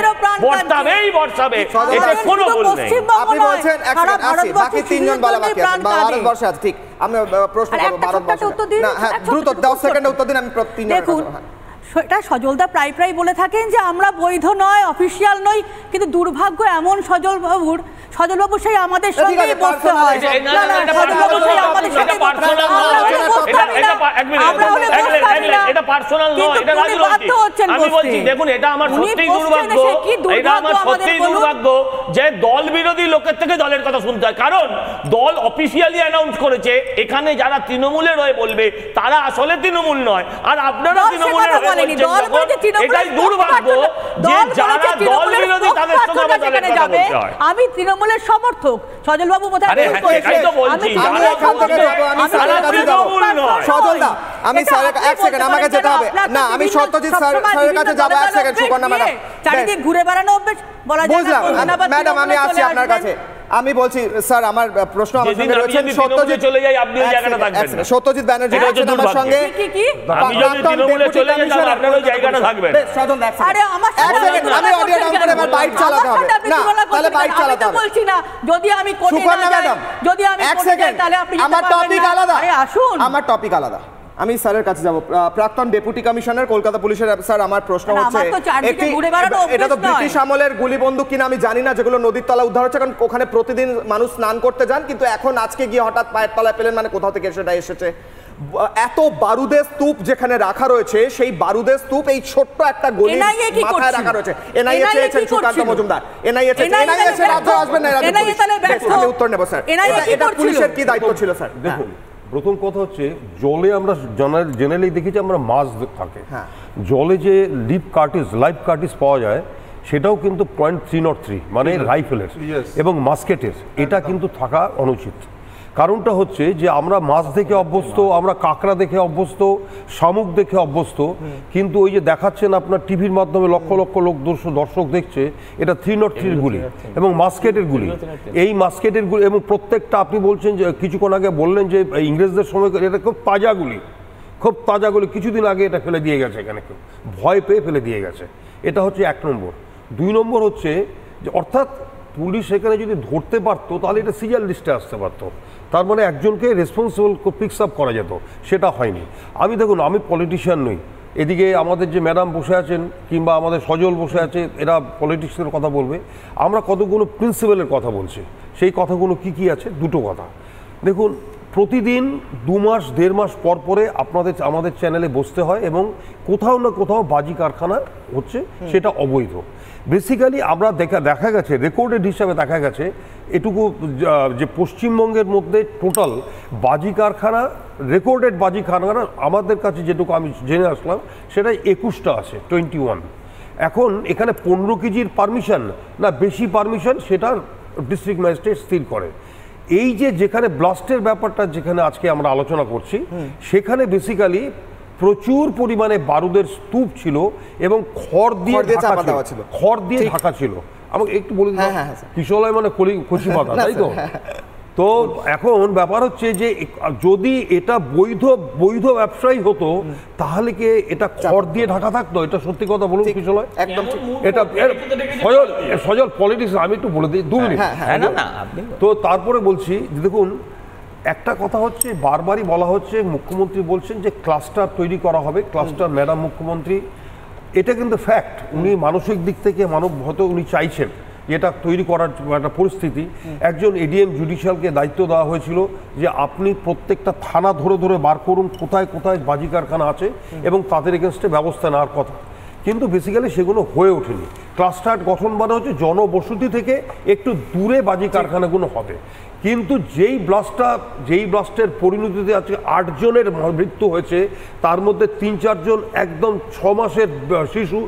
বর্তাবেই বর্ষাবে, এতে কোনো ভুল নেই। আপনি বলছেন এক সেকেন্ড আসি, বাকি 3 জন বলা বাকি আছে, ভারতবর্ষে আছে ঠিক। আমি প্রশ্ন করব ভারতবর্ষে, না হ্যাঁ দ্রুত 10 সেকেন্ডে উত্তর দিন। আমি 3 জনের কথা, সেটা সজলদা প্রায় বলে থাকেন যে আমরা বৈধ নয়, অফিসিয়াল নই, কিন্তু দুর্ভাগ্য এমন সজলবাবু সেই আমাদের সঙ্গেই বসতে হয়। দেখুন, এটা আমার সত্যিই দুর্ভাগ্য, এটা আমার সত্যিই দুর্ভাগ্য যে দল বিরোধী লোকের থেকে দলের কথা শুনতে হয়। কারণ দল অফিসিয়ালি অ্যানাউন্স করেছে এখানে যারা তৃণমূলের হয়ে বলবে তারা আসলে তৃণমূল নয়, আর আপনারা তৃণমূলের হয়ে বলছেন। এটাই দুর্ভাগ্য যে যারা দল বিরোধী তাদের সঙ্গে আমাদের কথা বলতে হয়। আমি তৃণমূলের সমর্থক, সজলবাবু বোধহয় আমি স্যারের এক সেকেন্ড, আমাকে যেতে হবে না, আমি সত্যজিৎ স্যারের কাছে যাব। এক সেকেন্ড সুকন্যা ম্যাডাম, চারিদিকে ঘুরে বেড়ানো অভ্যেস বলা যায়। বুঝলাম ম্যাডাম, আমি আসছি আপনার কাছে। আমি বলছি স্যার, আমার প্রশ্ন আমার সঙ্গে রয়েছে সত্যজিৎ, চলে যাই আপনি ওই জায়গাটা থাকবেন না। সত্যজিৎ ব্যানার্জি আছেন আমার সঙ্গে, আমি যদি তৃণমূলে চলে যাই তাহলে আপনার ওই জায়গাটা থাকবেন। আরে আমার এক সেকেন্ড, আমি অডিও ডাউন করে আমার বাইক চালাতে হবে না, তাহলে বাইক চালাতে হবে। বলছি না, যদি আমি কোর্টে না যাই, যদি আমি এক সেকেন্ড, তাহলে আপনি আমার টপিক আলাদা। আরে আসুন, আমার টপিক আলাদা। আমি স্যারের কাছে যাব। প্রাক্তন ডেপুটি কমিশনার কলকাতা পুলিশের স্যার, আমার প্রশ্ন হচ্ছে এটা তো ব্রিটিশ আমলের গুলি বন্দুক কিনা আমি জানি না, যেগুলো নদীর তলা উদ্ধার হচ্ছে, কারণ ওখানে প্রতিদিন মানুষ স্নান করতে যান, কিন্তু এখন আজকে গিয়ে হঠাৎ পায়ের তলায় পেলেন, মানে কোথাও থেকে সেটা এসেছে। এত বারুদের স্তূপ যেখানে রাখা রয়েছে, সেই বারুদের স্তূপ এই ছোট্ট একটা গলির মাথায় রাখা রয়েছে। এনআইএ চেয়েছেন সুকান্ত মজুমদার, এনআইএ রাজ্য আসবেন না, আমি উত্তর নেব স্যার। এটা পুলিশের কি দায়িত্ব ছিল স্যার? দেখুন, প্রথম কথা হচ্ছে জলে আমরা জেনারেলি দেখেছি আমরা মাছ থাকে, জলে যে লাইভ কার্টিস পাওয়া যায় সেটাও কিন্তু .303 মানে রাইফেলের এবং মাস্কেটের, এটা কিন্তু থাকা অনুচিত। কারণটা হচ্ছে যে আমরা মাছ দেখে অভ্যস্ত, আমরা কাঁকড়া দেখে অভ্যস্ত, শামুক দেখে অভ্যস্ত, কিন্তু ওই যে দেখাচ্ছেন আপনার টিভির মাধ্যমে লক্ষ লক্ষ লোক দর্শক দেখছে, এটা 303 গুলি এবং মাস্কেটের গুলি। এই মাস্কেটের গুলি এবং প্রত্যেকটা আপনি বলছেন যে কিছুক্ষণ আগে বললেন যে ইংরেজদের সময় এটা খুব তাজা গুলি, খুব তাজা গুলি, কিছুদিন আগে এটা ফেলে দিয়ে গেছে, এখানে কেউ ভয় পেয়ে ফেলে দিয়ে গেছে। এটা হচ্ছে 1 নম্বর। 2 নম্বর হচ্ছে যে অর্থাৎ পুলিশ এখানে যদি ধরতে পারতো তাহলে এটা সিরিয়াল লিস্টে আসতে পারতো, তার মানে একজনকে রেসপন্সিবল পিকস আপ করা যেত, সেটা হয়নি। আমি দেখুন, আমি পলিটিশিয়ান নই, এদিকে আমাদের যে ম্যাডাম বসে আছেন কিংবা আমাদের সজল বসে আছে, এরা পলিটিক্সের কথা বলবে, আমরা কতগুলো প্রিন্সিপালের কথা বলছি। সেই কথাগুলো কি কি আছে? 2টো কথা। দেখুন, প্রতিদিন 2 মাস 1.5 মাস পর পরে আমাদের চ্যানেলে বসতে হয় এবং কোথাও না কোথাও বাজি কারখানা হচ্ছে, সেটা অবৈধ। বেসিক্যালি আমরা দেখা গেছে, রেকর্ডেড হিসাবে দেখা গেছে এটুকু যে পশ্চিমবঙ্গের মধ্যে টোটাল বাজি কারখানা, রেকর্ডেড বাজি কারখানা আমাদের কাছে যেটুকু আমি জেনে আসলাম, সেটা 21টা আছে, 21। এখন এখানে 15 কেজির পারমিশন না বেশি পারমিশন, সেটা ডিস্ট্রিক্ট ম্যাজিস্ট্রেট স্থির করে। এই যে যেখানে ব্লাস্টের ব্যাপারটা যেখানে আজকে আমরা আলোচনা করছি, সেখানে বেসিক্যালি প্রচুর পরিমাণে বারুদের স্তূপ ছিল এবং খড় দিয়ে ঢাকা ছিল। আমাকে একটু বলে দিন, কিশোরয় মানে কচি পাতা, তাই তো? তো এখন ব্যাপার হচ্ছে যে যদি এটা বৈধ ব্যবসায়ী হতো তাহলে কি এটা খড় দিয়ে ঢাকা থাকতো? এটা সত্যি কথা বলুন কিশোরয়, একদম এটা সজল পলিটিক্স। আমি একটু বলে দিই 2 মিনিট। তো তারপরে বলছি, দেখুন একটা কথা হচ্ছে, বারবারই বলা হচ্ছে, মুখ্যমন্ত্রী বলছেন যে ক্লাস্টার তৈরি করা হবে, ক্লাস্টার। ম্যাডাম মুখ্যমন্ত্রী, এটা কিন্তু ফ্যাক্ট, উনি মানসিক দিক থেকে হয়তো উনি চাইছেন এটা তৈরি করার একটা পরিস্থিতি। একজন এডিএম জুডিশিয়ালকে দায়িত্ব দেওয়া হয়েছিল যে আপনি প্রত্যেকটা থানা ধরে ধরে বার করুন কোথায় কোথায় বাজি কারখানা আছে এবং তাদের এগেনস্টে ব্যবস্থা নেওয়ার কথা, কিন্তু বেসিক্যালি সেগুলো হয়ে ওঠেনি। ক্লাস্টার গঠন মানে হচ্ছে জনবসতি থেকে একটু দূরে বাজি কারখানাগুলো হবে। কিন্তু যেই ব্লাস্টের পরিণতিতে আজকে 8 জনের মৃত্যু হয়েছে, তার মধ্যে 3-4 জন একদম 6 মাসের শিশু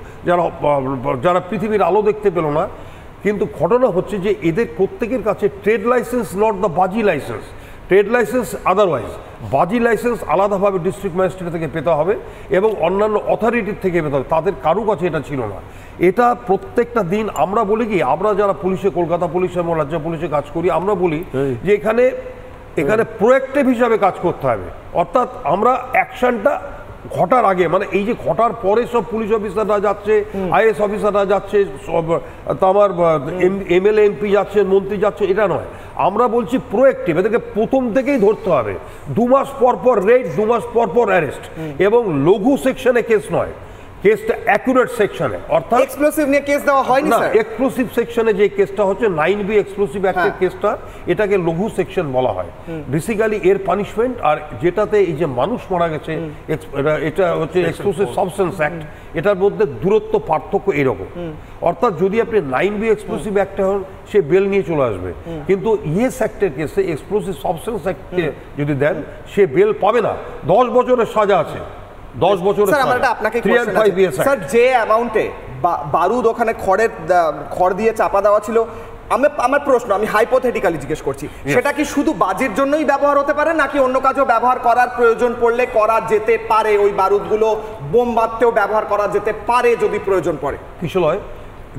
যারা পৃথিবীর আলো দেখতে পেল না। কিন্তু ঘটনা হচ্ছে যে এদের প্রত্যেকের কাছে ট্রেড লাইসেন্স, নট দ্য বাজি লাইসেন্স। ট্রেড লাইসেন্স আদারওয়াইজ, বাজি লাইসেন্স আলাদাভাবে ডিস্ট্রিক্ট ম্যাজিস্ট্রেট থেকে পেতে হবে এবং অন্যান্য অথরিটির থেকে পেতে হবে, তাদের কারো কাছে এটা ছিল না। এটা প্রত্যেকটা দিন আমরা বলি কি, আমরা যারা পুলিশে, কলকাতা পুলিশ এবং রাজ্য পুলিশে কাজ করি, আমরা বলি যে এখানে প্রোঅ্যাক্টিভ হিসাবে কাজ করতে হবে। অর্থাৎ আমরা অ্যাকশনটা ঘটার আগে, মানে এই যে ঘটার পরে সব পুলিশ অফিসাররা যাচ্ছে, আইএস অফিসাররা যাচ্ছে, সব আমার এমএলএ এমপি যাচ্ছে, মন্ত্রী যাচ্ছে, এটা নয়। আমরা বলছি প্রোঅ্যাক্টিভ, এদেরকে প্রথম থেকেই ধরতে হবে। 2 মাস পর পর রেড, 2 মাস পর পর অ্যারেস্ট, এবং লঘু সেকশনে কেস নয়, কেসটা অ্যাকুরেট সেকশনে। অর্থাৎ এক্সপ্লোসিভ নিয়ে কেস দেওয়া হয়নি স্যার। এক্সপ্লোসিভ সেকশনে যে কেসটা হচ্ছে 9B এক্সপ্লোসিভ অ্যাক্টের কেসটা, এটাকে লঘু সেকশন বলা হয়। বেসিক্যালি এর পানিশমেন্ট, আর যেটাতে এই যে মানুষ মারা গেছে, এটা হচ্ছে এক্সপ্লোসিভ সাবস্টেন্স অ্যাক্ট, এটার মধ্যে দূরত্ব পার্থক্য এরকম। অর্থাৎ যদি আপনি 9B এক্সপ্লোসিভ অ্যাক্টে হন, সে বেল নিয়ে চলে আসবে, কিন্তু ইয়েস অ্যাক্টের কেসে, এক্সপ্লোসিভ সাবস্টেন্স অ্যাক্টে যদি দেন, সে বেল পাবে না। 10 বছরের সাজা আছে, 10 বছরের স্যার। আমরা আপনাকে স্যার, যে অ্যামাউন্টে বারুদ ওখানে খড় দিয়ে চাপা দেওয়া ছিল, আমার প্রশ্ন, আমি হাইপোথেটিক্যালি জিজ্ঞেস করছি, সেটা কি শুধু বাজির জন্যই ব্যবহার হতে পারে, নাকি অন্য কাজেও ব্যবহার করার প্রয়োজন পড়লে করা যেতে পারে? ওই বারুদগুলো বোম বাঁধতেও ব্যবহার করা যেতে পারে যদি প্রয়োজন পড়ে। কিশলয়,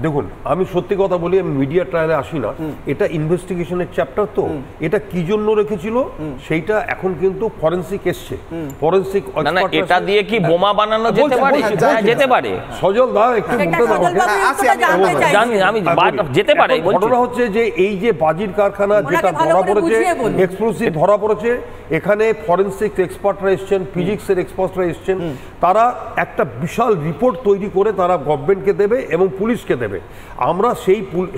দেখুন, আমি সত্যি কথা বলি, আমি মিডিয়া ট্রায়ালে আসি না, এটা ইনভেস্টিগেশনের চ্যাপ্টার, তো এটা কি জন্য রেখেছিল সেইটা এখন কিন্তু ফরেনসিক এসছে। ফরেনসিক এটা দিয়ে কি বোমা বানানো যেতে পারে? যেতে পারে। সজল দা একটু আমি যেতে পারে। ঘটনা হচ্ছে যে এই যে বাজির কারখানা যেটা ধরা পড়েছে, এক্সপ্লোসিভ ধরা পড়েছে, এখানে ফরেনসিক এক্সপার্টরা এসছেন, ফিজিক্সের এক্সপার্টরা এসছেন, তারা একটা বিশাল রিপোর্ট তৈরি করে তারা গভর্নমেন্টকে দেবে এবং পুলিশকে দেবে। আমরা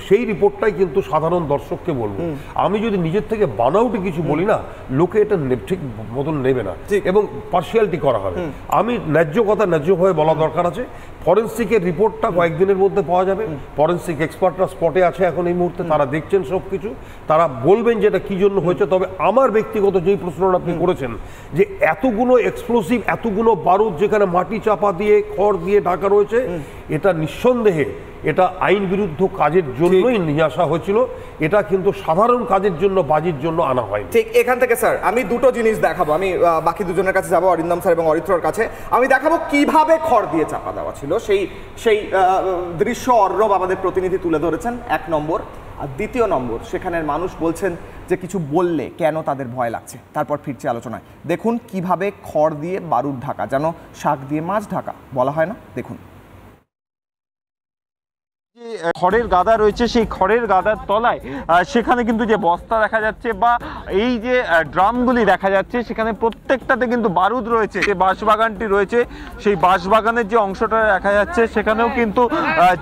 সেই রিপোর্টটাই কিন্তু সাধারণ দর্শককে বলবো। আমি যদি নিজের থেকে বানাউটি কিছু বলি না, লোকে এটা ঠিক মতন নেবে না এবং পার্সিয়ালিটি করা হবে। আমি ন্যায্য কথা ন্যায্যভাবে বলা দরকার আছে। ফরেনসিকের রিপোর্টটা কয়েকদিনের মধ্যে পাওয়া যাবে। ফরেনসিক এক্সপার্টরা স্পটে আছে এখন এই মুহূর্তে, তারা দেখছেন সব কিছু, তারা বলবেন যে এটা কী জন্য হয়েছে। তবে আমার ব্যক্তিগত যেই প্রশ্নটা আপনি করেছেন, যে এতগুলো এক্সপ্লোসিভ, এতগুলো বারুদ যেখানে মাটি চাপা দিয়ে, খড় দিয়ে ঢাকা রয়েছে, এটা নিঃসন্দেহে এটা আইন বিরুদ্ধ কাজের জন্যই নিয়ে আসা হয়েছিল। এটা কিন্তু সাধারণ কাজের জন্য, বাজির জন্য আনা হয়। ঠিক এখান থেকে স্যার আমি দুটো জিনিস দেখাবো। আমি বাকি দুজনের কাছে যাবো, অরিন্দম স্যার এবং অরিত্রর কাছে। আমি দেখাবো কিভাবে খড় দিয়ে চাপা দেওয়া ছিল, সেই দৃশ্য অর্ণব আমাদের প্রতিনিধি তুলে ধরেছেন, 1 নম্বর। আর 2য় নম্বর, সেখানের মানুষ বলছেন যে কিছু বললে কেন তাদের ভয় লাগছে। তারপর ফিরছে আলোচনায়। দেখুন কিভাবে খড় দিয়ে বারুদ ঢাকা, যেন শাক দিয়ে মাছ ঢাকা বলা হয় না। দেখুন, খড়ের গাদা রয়েছে, সেই খড়ের গাদার তলায় সেখানে কিন্তু যে বস্তা দেখা যাচ্ছে বা এই যে ড্রামগুলি দেখা যাচ্ছে, সেখানে প্রত্যেকটাতে কিন্তু বারুদ রয়েছে। যে বাঁশবাগানটি রয়েছে, সেই বাঁশবাগানের যে অংশটা দেখা যাচ্ছে, সেখানেও কিন্তু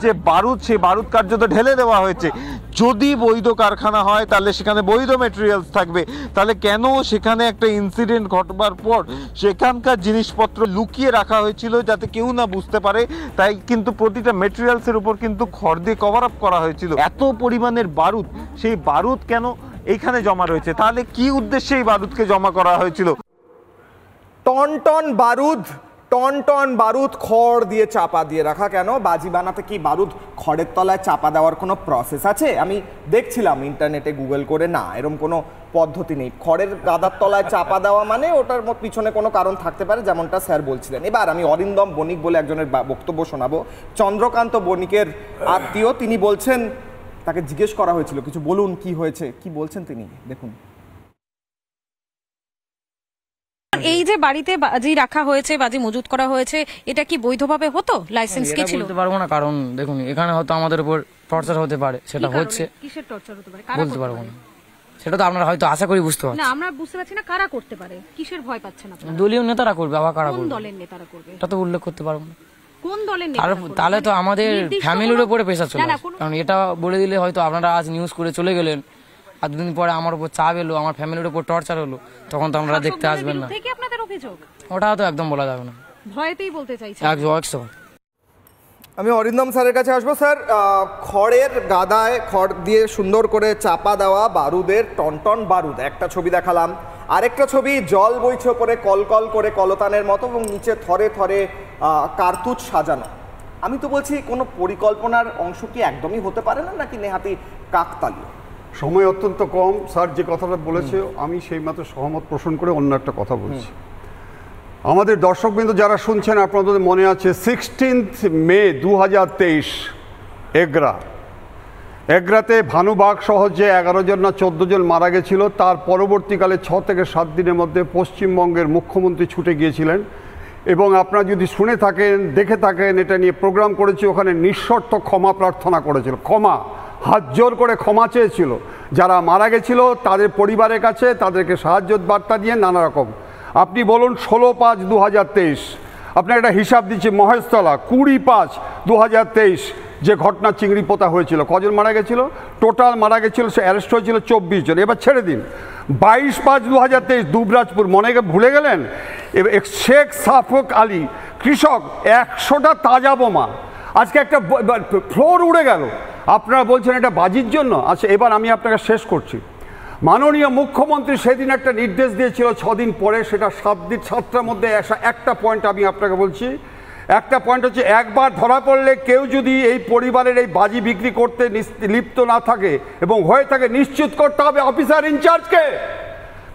যে বারুদ, সেই বারুদ কার্যত ঢেলে দেওয়া হয়েছে। যদি বৈধ কারখানা হয় তাহলে সেখানে বৈধ মেটেরিয়ালস থাকবে, তাহলে কেন সেখানে একটা ইনসিডেন্ট ঘটবার পর সেখানকার জিনিসপত্র লুকিয়ে রাখা হয়েছিল যাতে কেউ না বুঝতে পারে? তাই কিন্তু প্রতিটা মেটেরিয়ালসের উপর কিন্তু খড় দিয়ে কভার আপ করা হয়েছিল। এত পরিমাণের বারুদ, সেই বারুদ কেন এইখানে জমা রয়েছে? তাহলে কি উদ্দেশ্যে এই বারুদকে জমা করা হয়েছিল? টন টন বারুদ খড় দিয়ে চাপা দিয়ে রাখা কেন? বাজি বানাতে কি বারুদ খড়ের তলায় চাপা দেওয়ার কোনো প্রসেস আছে? আমি দেখছিলাম ইন্টারনেটে গুগল করে, না, এরকম কোনো পদ্ধতি নেই। খড়ের গাদার তলায় চাপা দেওয়া মানে ওটার পিছনে কোনো কারণ থাকতে পারে, যেমনটা স্যার বলছিলেন। এবার আমি অরিন্দম বণিক বলে একজনের বক্তব্য শোনাবো। চন্দ্রকান্ত বণিকের আত্মীয়, তিনি বলছেন, তাকে জিজ্ঞেস করা হয়েছিল কিছু বলুন কি হয়েছে, কি বলছেন তিনি, দেখুন। এই যে বাড়িতে বাজি রাখা হয়েছে, বাজি মজুত করা হয়েছে, এটা কি বৈধভাবে হতো? লাইসেন্স কি ছিল? বলতে পারবো না, কারণ দেখুন এখানে হয়তো আমাদের উপর টর্চার হতে পারে, সেটা হচ্ছে। কিসের টর্চার হতে পারে বলতে পারবো না, সেটা তো আপনারা হয়তো আশা করি বুঝতে পারছেন। না, আমরা বুঝতে পারছি না কারা করতে পারে। কিসের ভয় পাচ্ছেন আপনারা? দলীয় নেতারা করবে, আবার কারা করবে? কোন দলের নেতারা করবে এটা তো উল্লেখ করতে পারবো না। কোন দলের নেতারা করবে? তাহলে তো আমাদের ফ্যামিলির উপরে প্রেসার চলে আসে। কারণ এটা বলে দিলে হয়তো আপনারা আজ নিউজ করে চলে গেলেন, আর দুদিন পরে আমার উপর চাপ এলো, আমার ফ্যামিলির উপর টর্চার হলো, তখন তো আপনারা দেখতে আসবেন না। আপনাদের অভিযোগ ওটা তো একদম বলা যাবে না, ভয়তেই বলতে চাইছি। আমি অরিন্দম স্যারের কাছে আসবো। স্যার, খড়ের গাদায় খড় দিয়ে সুন্দর করে চাপা দেওয়া বারুদের টনটন বারুদ, একটা ছবি দেখালাম। আরেকটা ছবি জল বইছে করে কলকল করে কলতানের মতো এবং নিচে থরে থরে কার্তুজ সাজানো। আমি তো বলছি কোনো পরিকল্পনার অংশ কি একদমই হতে পারে না, নাকি নেহাতি কাকতালীয়? সময় অত্যন্ত কম। স্যার যে কথাটা বলেছে আমি সেই মাত্র সহমত পোষণ করে অন্য একটা কথা বলছি। আমাদের দর্শকবৃন্দ যারা শুনছেন, আপনাদের মনে আছে 16 মে 2023 এগরাতে ভানুবাগ সহ যে 11 জন না 14 জন মারা গেছিল, তার পরবর্তীকালে 6 থেকে 7 দিনের মধ্যে পশ্চিমবঙ্গের মুখ্যমন্ত্রী ছুটে গিয়েছিলেন এবং আপনারা যদি শুনে থাকেন, দেখে থাকেন, এটা নিয়ে প্রোগ্রাম করেছি, ওখানে নিঃশর্ত ক্ষমা প্রার্থনা করেছিল। ক্ষমা, হাত জোর করে ক্ষমা চেয়েছিল যারা মারা গেছিল তাদের পরিবারের কাছে, তাদেরকে সাহায্য বার্তা দিয়ে নানা রকম। আপনি বলুন 16/5/2023, আপনার একটা হিসাব দিচ্ছি, মহেশতলা 20/5/2023 যে ঘটনা চিংড়ি পোতা হয়েছিল, কজন মারা গেছিল? টোটাল মারা গেছিল, সে অ্যারেস্ট হয়েছিল 24 জন। এবার ছেড়ে দিন। 22/5/2023 দুবরাজপুর, মনে ভুলে গেলেন? শেখ সাফক আলী কৃষক, 100টা তাজা বোমা, আজকে একটা ফ্লোর উড়ে গেল। আপনারা বলছেন এটা বাজির জন্য। আচ্ছা, এবার আমি আপনাকে শেষ করছি। মাননীয় মুখ্যমন্ত্রী সেদিন একটা নির্দেশ দিয়েছিল 6 দিন পরে, সেটা 7টার মধ্যে একটা পয়েন্ট আমি আপনাকে বলছি। একটা পয়েন্ট হচ্ছে, একবার ধরা পড়লে কেউ যদি এই পরিবারের এই বাজি বিক্রি করতে লিপ্ত না থাকে এবং হয়ে থাকে, নিশ্চিত করতে হবে অফিসার ইনচার্জকে।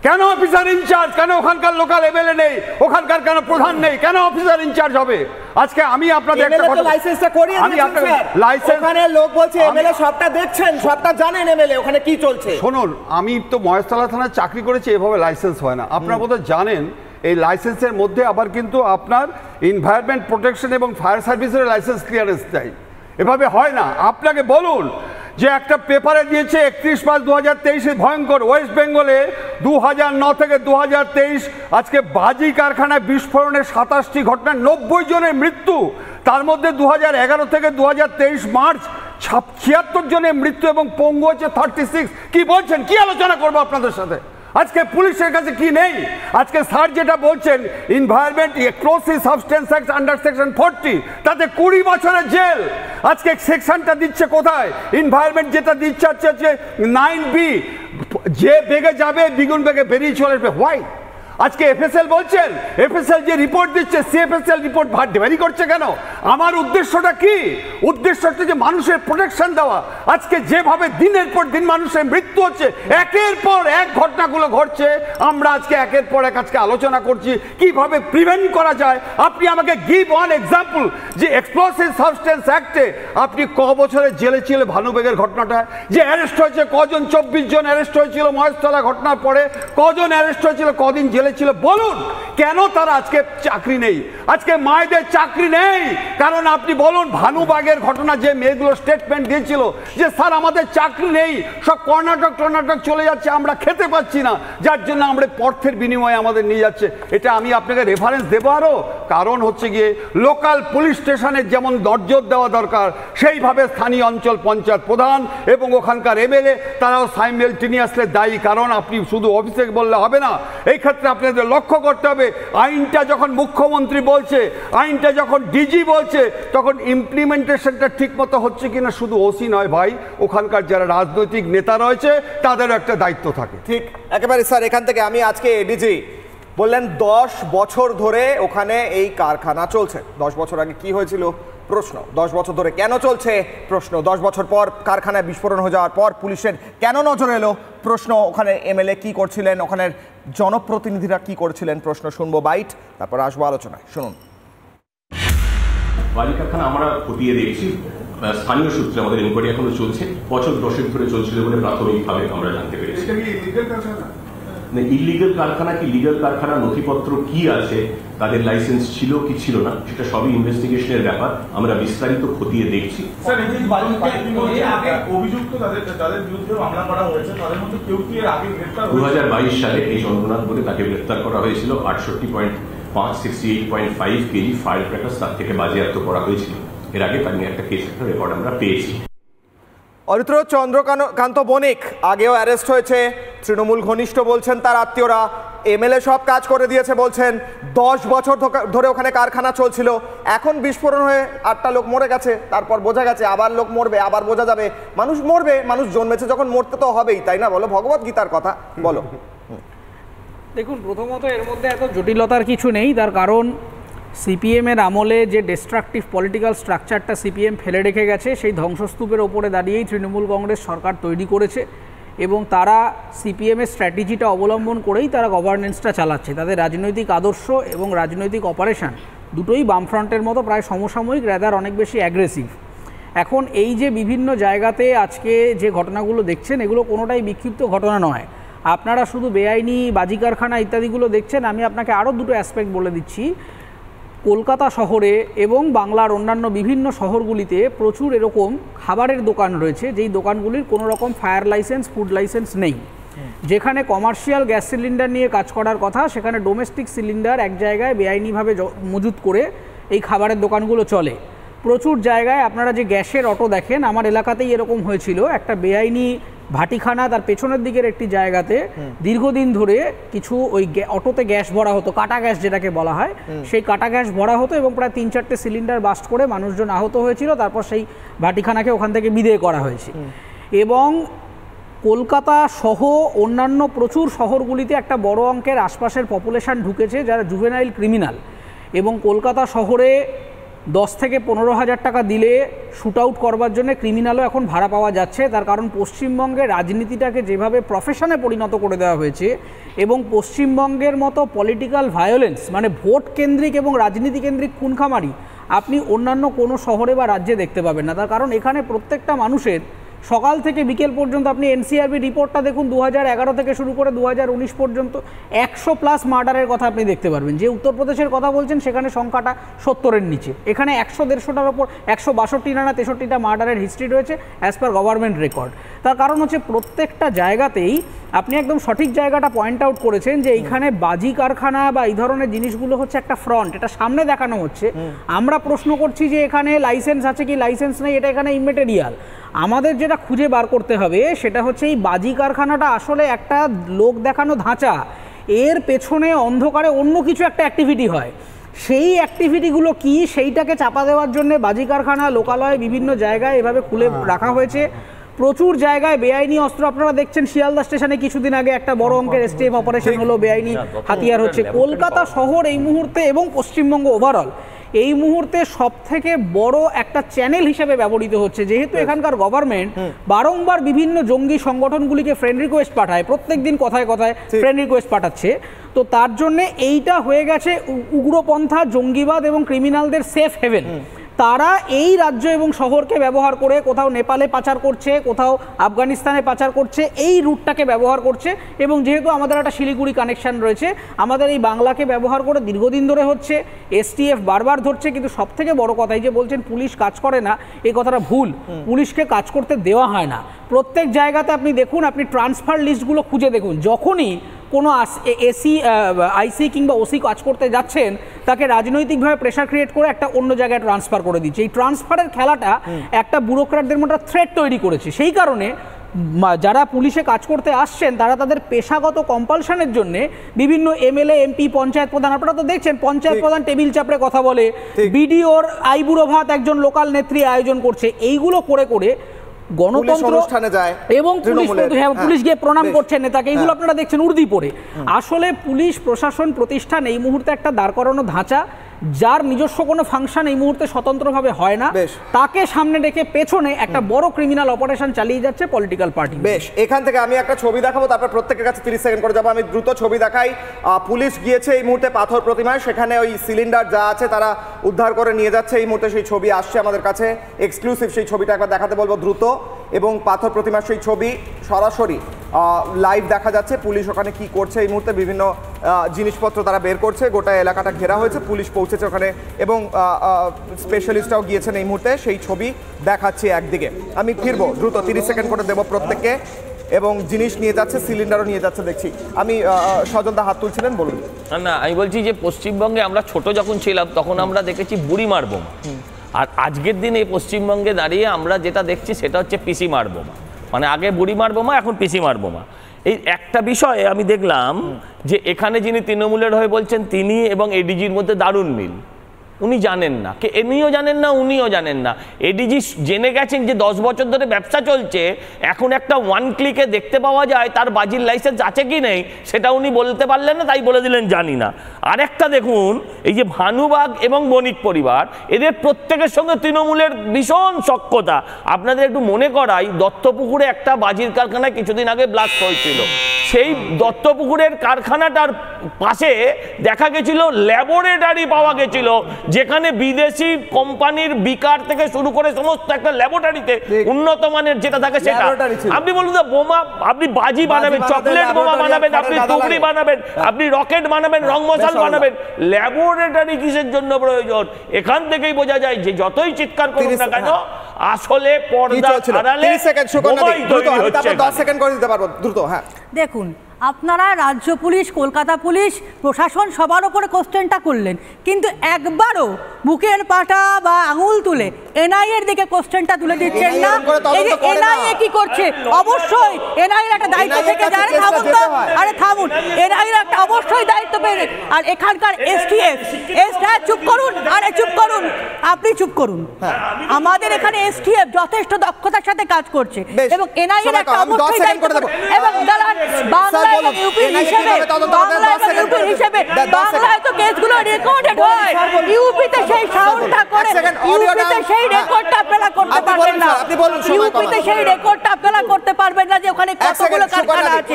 কেন অফিসার ইনচার্জ? কেন ওখানকার লোকাল এমএলএ নেই? ওখানকার কেন প্রধান নেই? কেন অফিসার ইনচার্জ হবে? আজকে আমি আপনাদের একটা কথা, লাইসেন্সটা করিয়ে আমি আপনাদের লাইসেন্স, ওখানে লোক বলছে এমএলএ সবটা দেখছেন, সবটা জানেন এমএলএ ওখানে কি চলছে। শুনুন, আমি তো মহেশতলা থানায় চাকরি করেছি, এভাবে লাইসেন্স হয় না। আপনারা বোধহয় জানেন এই লাইসেন্সের মধ্যে আবার কিন্তু আপনার এনভায়রনমেন্ট প্রোটেকশন এবং ফায়ার সার্ভিসের লাইসেন্স ক্লিয়ারেন্স চাই, এভাবে হয় না। আপনাকে বলুন যে একটা পেপারে দিয়েছে 31/5/2023 ভয়ঙ্কর ওয়েস্ট বেঙ্গলে 2009 থেকে 2023 আজকে বাজি কারখানায় বিস্ফোরণের 27টি ঘটনায় 90 জনের মৃত্যু। তার মধ্যে 2011 থেকে 2023 মার্চ 76 জনের মৃত্যু এবং পঙ্গু হচ্ছে 36। কি বলছেন? কি আলোচনা করবো আপনাদের সাথে? আজকে পুলিশের কাছে কি নেই? আজকে স্যার যেটা বলছেন, environment explosive substance act under section 40, তাতে 20 বছরের জেল। আজকে সেকশনটা দিচ্ছে কোথায়? এনভায়রনমেন্ট যেটা দিচ্ছে হচ্ছে 9B, যে বেগে যাবে দ্বিগুণ বেগে বেরিয়ে চলে আসবে। হোয়াই? আজকে এফএসএল বলছেন, এফএসএল যে রিপোর্ট দিচ্ছে, সিএফএসএল রিপোর্ট ভ্যারি করছে কেন? আমার উদ্দেশ্যটা কি? উদ্দেশ্য হচ্ছে যে মানুষের প্রোটেকশন দেওয়া। আজকে যেভাবে দিনের পর দিন মানুষের মৃত্যু হচ্ছে, একের পর এক ঘটনাগুলো ঘটছে, আমরা আজকে একের পর এক আজকে আলোচনা করছি কিভাবে প্রিভেন্ট করা যায়। আপনি আমাকে গিভ ওয়ান এক্সাম্পল, যে এক্সপ্লোসিভ সাবস্টেন্স অ্যাক্টে আপনি ক বছরের জেলে ছিল ভানুবেগের ঘটনাটা, যে অ্যারেস্ট হয়েছে কজন? 24 জন অ্যারেস্ট হয়েছিল মহেশতলা ঘটনার পরে। কজন অ্যারেস্ট হয়েছিল? কদিন জেলে ছিল? বলুন কেন তারা আজকে চাকরি নেই? আজকে মায়েদের চাকরি নেই কারণ আপনি বলুন, ভানুবাগের ঘটনা যে মেয়েগুলো স্টেটমেন্ট দিয়েছিল যে স্যার আমাদের চাকরি নেই, সব কর্ণাটক চলে যাচ্ছে, আমরা খেতে পাচ্ছি না, যার জন্য আমরা অর্থের বিনিময়ে আমাদের নিয়ে যাচ্ছে। এটা আমি আপনাকে রেফারেন্স দেবো আরও। কারণ হচ্ছে গিয়ে লোকাল পুলিশ স্টেশনের যেমন নজর দেওয়া দরকার, সেইভাবে স্থানীয় অঞ্চল পঞ্চায়েত প্রধান এবং ওখানকার এমএলএ তারাও সাইমেলটেনিয়াসলি দায়ী। কারণ আপনি শুধু অফিসে বললে হবে না, এই ক্ষেত্রে আপনাদের লক্ষ্য করতে হবে, আইনটা যখন মুখ্যমন্ত্রী বলছে, আইনটা যখন ডিজি বলছে, তখন ইমপ্লিমেন্টেশনটা ঠিক মতো হচ্ছে কিনা শুধু ওসি নয় ভাই, ওখানকার যারা রাজনৈতিক নেতা রয়েছে তাদেরও একটা দায়িত্ব থাকে। ঠিক একেবারে স্যার। এখান থেকে আমি আজকে এডিজি বললেন 10 বছর ধরে ওখানে এই কারখানা চলছে। 10 বছর আগে কি হয়েছিল প্রশ্ন, 10 বছর ধরে কেন চলছে প্রশ্ন, 10 বছর পর কারখানায় বিস্ফোরণ হয়ে যাওয়ার পর পুলিশের কেন নজর এলো প্রশ্ন, ওখানে এমএলএ কি করছিলেন, ওখানের জনপ্রতিনিধিরা কি করছিলেন প্রশ্ন। শুনবো বাইট, তারপর আসবো আলোচনায়। শুনুন। বাজি কারখানা আমরা খতিয়ে দেখছি, স্থানীয় সূত্রে আমাদের ইনকোয়ারি এখনো চলছে, বছর 10 ধরে চলছিল বলে প্রাথমিকভাবে আমরা জানতে পেরেছি। ইলিগাল কারখানা কি লিগাল কারখানা, নথিপত্র কি আছে, তাদের লাইসেন্স ছিল কি ছিল না, সেটা সবই ইনভেস্টিগেশনের ব্যাপার, আমরা বিস্তারিত খতিয়ে দেখছি। 2022 সালে এই চন্দ্রনাথ বলে তাকে গ্রেফতার করা হয়েছিল। 68.5 কেজি ফায়ার ক্র্যাকার্স তার থেকে বাজেয়াপ্ত করা হয়েছিল। এর আগে তার নিয়ে একটা কেস একটা রেকর্ড আমরা পেয়েছি। অরিত্র চন্দ্রকান্ত বণিক আগেও অ্যারেস্ট হয়েছে, তৃণমূল ঘনিষ্ঠ বলছেন তার আত্মীয়রা। এমএলএ সব কাজ করে দিয়েছে বলছেন, 10 বছর ধরে ওখানে কারখানা চলছিল, এখন বিস্ফোরণ হয়ে 8টা লোক মরে গেছে, তারপর বোঝা গেছে আবার লোক মরবে, আবার বোঝা যাবে মানুষ মরবে, মানুষ জন্মেছে যখন মরতে তো হবেই, তাই না? বলো, ভগবত গীতার কথা বলো। দেখুন, প্রথমত এর মধ্যে এত জটিলতার কিছু নেই, তার কারণ সিপিএমের আমলে যে ডিস্ট্রাকটিভ পলিটিক্যাল স্ট্রাকচারটা সিপিএম ফেলে রেখে গেছে, সেই ধ্বংসস্তূপের ওপরে দাঁড়িয়েই তৃণমূল কংগ্রেস সরকার তৈরি করেছে এবং তারা সিপিএমের স্ট্র্যাটেজিটা অবলম্বন করেই তারা গভর্নেন্সটা চালাচ্ছে। তাদের রাজনৈতিক আদর্শ এবং রাজনৈতিক অপারেশন দুটোই বামফ্রন্টের মতো প্রায় সমসাময়িক, রাদার অনেক বেশি অ্যাগ্রেসিভ। এখন এই যে বিভিন্ন জায়গাতে আজকে যে ঘটনাগুলো দেখছেন, এগুলো কোনোটাই বিক্ষিপ্ত ঘটনা নয়। আপনারা শুধু বেআইনি বাজি কারখানা ইত্যাদিগুলো দেখছেন, আমি আপনাকে আরও দুটো অ্যাসপেক্ট বলে দিচ্ছি। কলকাতা শহরে এবং বাংলার অন্যান্য বিভিন্ন শহরগুলিতে প্রচুর এরকম খাবারের দোকান রয়েছে, যেই দোকানগুলির কোনো রকম ফায়ার লাইসেন্স, ফুড লাইসেন্স নেই। যেখানে কমার্শিয়াল গ্যাস সিলিন্ডার নিয়ে কাজ করার কথা, সেখানে ডোমেস্টিক সিলিন্ডার এক জায়গায় বেআইনিভাবে মজুত করে এই খাবারের দোকানগুলো চলে। প্রচুর জায়গায় আপনারা যে গ্যাসের অটো দেখেন, আমার এলাকাতেই এরকম হয়েছিল, একটা বেআইনি ভাটিখানা তার পেছনের দিকের একটি জায়গাতে দীর্ঘদিন ধরে কিছু ওই অটোতে গ্যাস ভরা হতো, কাটা গ্যাস যেটাকে বলা হয়, সেই কাটা গ্যাস ভরা হতো এবং প্রায় 3-4টে সিলিন্ডার বাস্ট করে মানুষজন আহত হয়েছিল। তারপর সেই ভাটিখানাকে ওখান থেকে বিদেয় করা হয়েছে। এবং কলকাতা সহ অন্যান্য প্রচুর শহরগুলিতে একটা বড় অঙ্কের আশপাশের পপুলেশন ঢুকেছে যারা জুভেনাইল ক্রিমিনাল, এবং কলকাতা শহরে 10 থেকে 15,000 টাকা দিলে শ্যুট আউট করবার জন্য ক্রিমিনালও এখন ভাড়া পাওয়া যাচ্ছে। তার কারণ পশ্চিমবঙ্গে রাজনীতিটাকে যেভাবে প্রফেশনে পরিণত করে দেওয়া হয়েছে এবং পশ্চিমবঙ্গের মতো পলিটিক্যাল ভায়োলেন্স, মানে ভোট কেন্দ্রিক এবং রাজনীতি কেন্দ্রিক খুনখামারি আপনি অন্যান্য কোনো শহরে বা রাজ্যে দেখতে পাবেন না। তার কারণ এখানে প্রত্যেকটা মানুষের সকাল থেকে বিকেল পর্যন্ত, আপনি এনসিআরবি রিপোর্টটা দেখুন, 2011 থেকে শুরু করে 2019 পর্যন্ত 100+ মার্ডারের কথা আপনি দেখতে পারবেন। যে উত্তরপ্রদেশের কথা বলছেন সেখানে সংখ্যাটা 70-এর নিচে, এখানে 100-150টার ওপর 162 না 63টা মার্ডারের হিস্ট্রি রয়েছে অ্যাজ পার গভর্নমেন্ট রেকর্ড। তার কারণ হচ্ছে প্রত্যেকটা জায়গাতেই আপনি একদম সঠিক জায়গাটা পয়েন্ট আউট করেছেন যে এইখানে বাজি কারখানা বা এই ধরনের জিনিসগুলো হচ্ছে একটা ফ্রন্ট, এটা সামনে দেখানো হচ্ছে। আমরা প্রশ্ন করছি যে এখানে লাইসেন্স আছে কি লাইসেন্স নেই, এটা এখানে ইমেটেরিয়াল। আমাদের যেটা খুঁজে বার করতে হবে সেটা হচ্ছে এই বাজি কারখানাটা আসলে একটা লোক দেখানো ধাঁচা, এর পেছনে অন্ধকারে অন্য কিছু একটা অ্যাক্টিভিটি হয়। সেই অ্যাক্টিভিটিগুলো কি, সেইটাকে চাপা দেওয়ার জন্য বাজি কারখানা, লোকালয়, বিভিন্ন জায়গায় এভাবে খুলে রাখা হয়েছে। প্রচুর জায়গায় বেআইনি অস্ত্র আপনারা দেখছেন, শিয়ালদা স্টেশনে কিছুদিন আগে একটা বড় অঙ্কের এসটিএফ অপারেশন হলো, বেআইনি হাতিয়ার হচ্ছে। কলকাতা শহর এই মুহূর্তে এবং পশ্চিমবঙ্গ ওভারঅল এই মুহূর্তে সবথেকে বড় একটা চ্যানেল হিসেবে ব্যবহৃত হচ্ছে, যেহেতু এখানকার গভর্নমেন্ট বারংবার বিভিন্ন জঙ্গি সংগঠনগুলিকে ফ্রেন্ড রিকোয়েস্ট পাঠায়, প্রত্যেক দিন কথায় কথায় ফ্রেন্ড রিকোয়েস্ট পাঠাচ্ছে। তো তার জন্যে এইটা হয়ে গেছে উগ্রপন্থা, জঙ্গিবাদ এবং ক্রিমিনালদের সেফ হেভেন। তারা এই রাজ্য এবং শহরকে ব্যবহার করে কোথাও নেপালে পাচার করছে, কোথাও আফগানিস্তানে পাচার করছে, এই রুটটাকে ব্যবহার করছে। এবং যেহেতু আমাদের একটা শিলিগুড়ি কানেকশন রয়েছে, আমাদের এই বাংলাকে ব্যবহার করে দীর্ঘদিন ধরে হচ্ছে। এসটিএফ বারবার ধরছে, কিন্তু সব থেকে বড় কথা এই যে বলছেন পুলিশ কাজ করে না, এই কথাটা ভুল। পুলিশকে কাজ করতে দেওয়া হয় না। প্রত্যেক জায়গাতে আপনি দেখুন, আপনি ট্রান্সফার লিস্টগুলো খুঁজে দেখুন, যখনই কোনো এসি, আইসি কিংবা ওসি কাজ করতে যাচ্ছেন, তাকে রাজনৈতিকভাবে প্রেশার ক্রিয়েট করে একটা অন্য জায়গায় ট্রান্সফার করে দিচ্ছে। এই ট্রান্সফারের খেলাটা একটা ব্যুরোক্র্যাটদের মধ্যে থ্রেট তৈরি করেছে। সেই কারণে যারা পুলিশে কাজ করতে আসছেন তারা তাদের পেশাগত কম্পালশনের জন্য বিভিন্ন এমএলএ, এমপি, পঞ্চায়েত প্রধান, আপনারা তো দেখছেন পঞ্চায়েত প্রধান টেবিল চাপড়ে কথা বলে, বিডিওর আইবুড়ো ভাত একজন লোকাল নেত্রী আয়োজন করছে, এইগুলো করে করে গণতন্ত্র এবং পুলিশ গিয়ে প্রণাম করছে নেতাকে, এইগুলো আপনারা দেখছেন উর্দি পড়ে। আসলে পুলিশ প্রশাসন প্রতিষ্ঠান এই মুহূর্তে একটা দাঁড় করানো ধাঁচা, যার নিজস্ব কোনো ফাংশন এই মুহূর্তে স্বতন্ত্রভাবে হয় না, তাকে সামনে রেখে পেছনে একটা বড় ক্রিমিনাল অপারেশন চালিয়ে যাচ্ছে পলিটিক্যাল পার্টি। বেশ, এখান থেকে আমি একটা ছবি দেখাবো, তারপর প্রত্যেকের কাছে 30 সেকেন্ড করে যাবো। আমি দ্রুত ছবি দেখাই। পুলিশ গিয়েছে এই মুহূর্তে পাথর প্রতিমায়, সেখানে ওই সিলিন্ডার যা আছে তারা উদ্ধার করে নিয়ে যাচ্ছে। এই মুহূর্তে সেই ছবি আসছে আমাদের কাছে, এক্সক্লুসিভ সেই ছবিটা একবার দেখাতে বলবো দ্রুত। এবং পাথর প্রতিমার সেই ছবি সরাসরি লাইভ দেখা যাচ্ছে। পুলিশ ওখানে কি করছে এই মুহূর্তে, বিভিন্ন জিনিসপত্র তারা বের করছে, গোটা এলাকাটা ঘেরা হয়েছে, পুলিশ পৌঁছেছে ওখানে এবং স্পেশালিস্টরাও গিয়েছেন এই মুহূর্তে। সেই ছবি দেখাচ্ছি একদিকে। আমি ফিরবো দ্রুত, 30 সেকেন্ড করে দেবো প্রত্যেককে। এবং জিনিস নিয়ে যাচ্ছে, সিলিন্ডারও নিয়ে যাচ্ছে দেখছি। আমি সজলদা হাত তুলছিলেন, বলুন। না, আমি বলছি যে পশ্চিমবঙ্গে আমরা ছোট যখন ছিলাম তখন আমরা দেখেছি বুড়িমার বোমা, আর আজকের দিনে পশ্চিমবঙ্গে দাঁড়িয়ে আমরা যেটা দেখছি সেটা হচ্ছে পিসি মার বোমা। মানে আগে বুড়িমার বোমা, এখন পিসি মার বোমা। এই একটা বিষয়ে আমি দেখলাম যে এখানে যিনি তৃণমূলের হয়ে বলছেন তিনি এবং এডিজির মধ্যে দারুণ মিল। উনি জানেন না, কে এমনিও জানেন না, উনিও জানেন না। এডিজি জেনে গেছেন যে 10 বছর ধরে ব্যবসা চলছে, এখন একটা ওয়ান ক্লিকে দেখতে পাওয়া যায় তার বাজির লাইসেন্স আছে কি নেই, সেটা উনি বলতে পারলেন না, তাই বলে দিলেন জানি না। আরেকটা দেখুন, এই যে ভানুবাগ এবং বণিক পরিবার, এদের প্রত্যেকের সঙ্গে তৃণমূলের ভীষণ সখ্যতা। আপনাদের একটু মনে করাই, দত্তপুকুরে একটা বাজির কারখানায় কিছুদিন আগে ব্লাস্ট হয়েছিল। সেই দত্তপুকুরের কারখানাটার পাশে দেখা গেছিল ল্যাবরেটরি পাওয়া গেছিল, যেখানে বিদেশি কোম্পানির বিকার থেকে শুরু করে সমস্ত একটা ল্যাবরেটরিতে উন্নত মানের যেটা থাকে সেটা। আপনি বলুন তো, বোমা আপনি বাজি বানাবেন, চকলেট বোমা বানাবেন, আপনি টুকরি বানাবেন, আপনি রকেট বানাবেন, রং মশাল বানাবেন, ল্যাবরেটরি কিসের জন্য প্রয়োজন? এখান থেকেই বোঝা যায় যে যতই চিৎকার করুন না কেন, আসলে পর্দা আড়ালে বোমাই তৈরি হচ্ছে। 10 সেকেন্ড করে দিতে পারবো দ্রুত। হ্যাঁ, দেখুন, আপনারা রাজ্য পুলিশ, কলকাতা পুলিশ প্রশাসন সবার উপরে কোশ্চেনটা করলেন, কিন্তু একবারও বুকের পাটা বা আঙুল তুলে এনআইএর দিকে কোশ্চেনটা তুলে দিচ্ছেন না। এই যে এনআইএ কি করছে, অবশ্যই এনআইএর একটা দায়িত্ব থেকে যায়। থামুন তো, আরে থামুন, এনআইএর একটা অবশ্যই দায়িত্ব পেয়ে। আর এখানকার এসটিএফ চুপ করুন, আরে চুপ করুন, আপনি চুপ করুন। আমাদের এখানে এসটিএফ যথেষ্ট দক্ষতার সাথে কাজ করছে এবং এনআইএর একটা অবশ্যই দায়িত্ব। এবং বাংলা ইউপি হিসেবে, বাংলায় তো কেসগুলো রেকর্ডেড হয়, ইউপিতে সেই সাউন্ডটা করে, ইউপিতে সেই রেকর্ডটা আপনারা করতে পারবেন না, ইউপিতে সেই রেকর্ডটা আপনারা করতে পারবেন না যে ওখানে কতগুলো কারখানা আছে,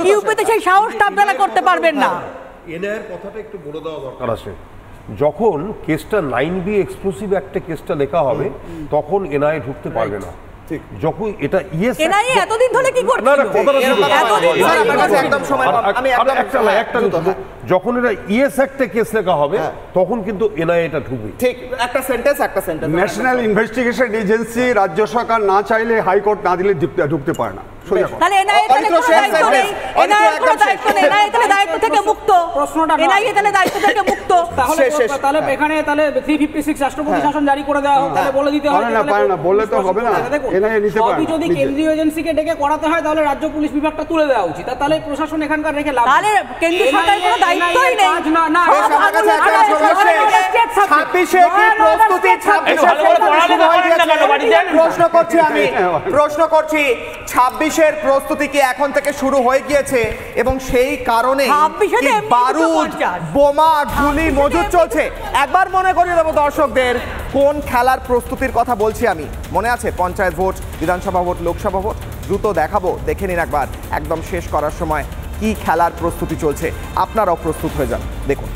ইউপিতে সেই সাহসটা আপনারা করতে পারবেন না। এনআইএর কথাটা একটু বলে দেওয়া দরকার আছে। যখন কেসটা 9B এক্সপ্লোসিভ একটা কেসটা লেখা হবে, তখন এনআইএ ঢুকতে পারবে না। যখন এটা এনআইএ এতদিন ধরে কি করছিল, যখন এটা ইএস একটা কেস লেখা হবে, তখন কিন্তু এনআইএ এটা ঢুকবে। ঠিক, একটা সেন্টেন্স। ন্যাশনাল ইনভেস্টিগেশন এজেন্সি রাজ্য সরকার না চাইলে, হাইকোর্ট না দিলে ঢুকতে পারে না। তাহলে এনআইএ তাহলে কোনো দায়িত্ব নেই, এনআইএর কোনো দায়িত্ব নেই, এনআইএ তাহলে দায়িত্ব থেকে মুক্ত, প্রশ্নটা এনআইএ তাহলে দায়িত্ব থেকে মুক্ত। তাহলে এখানে তাহলে 356 রাষ্ট্রপতি শাসন জারি করে দেওয়া হোক, তাহলে বলে দিতে হবে। না, বললে তো হবে না, এনআইএ নিতে পারে। সবই যদি কেন্দ্রীয় এজেন্সিকে ডেকে করাতে হয়, তাহলে রাজ্য পুলিশ বিভাগটা তুলে দেওয়া উচিত। তাহলে প্রশাসন এখানকার রেখে লাভ, তাহলে কেন্দ্রীয় সরকারের কোনো দায়িত্বই নেই। না, আমার কাছে একটা সমস্যা, 26 এর কি প্রস্তুতি, প্রশ্ন করছি 26 এর প্রস্তুতি কি এখন থেকে শুরু হয়ে গিয়েছে এবং সেই কারণে বারুদ, বোমা, গুলি মজুদ চলছে? একবার মনে করিয়ে দেবো দর্শকদের কোন খেলার প্রস্তুতির কথা বলছি আমি। মনে আছে পঞ্চায়েত ভোট, বিধানসভা ভোট, লোকসভা ভোট? দ্রুত দেখাবো, দেখে নিন একবার একদম শেষ করার সময় কি খেলার প্রস্তুতি চলছে। আপনারাও প্রস্তুত হয়ে যান, দেখুন।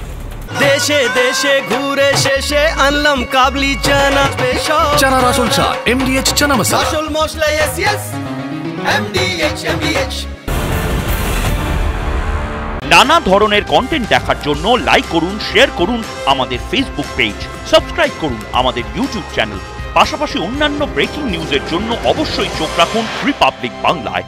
দেশে দেশে ঘুরে শেষে আনলাম কাবলি চানা স্পেশাল, চানার আসল চা MDH চানা মশলা, আসল মশলা yes MDH। নানা ধরনের কন্টেন্ট দেখার জন্য লাইক করুন, শেয়ার করুন আমাদের ফেসবুক পেজ, সাবস্ক্রাইব করুন আমাদের ইউটিউব চ্যানেল। পাশাপাশি অন্যান্য ব্রেকিং নিউজের জন্য অবশ্যই চোখ রাখুন রিপাবলিক বাংলায়।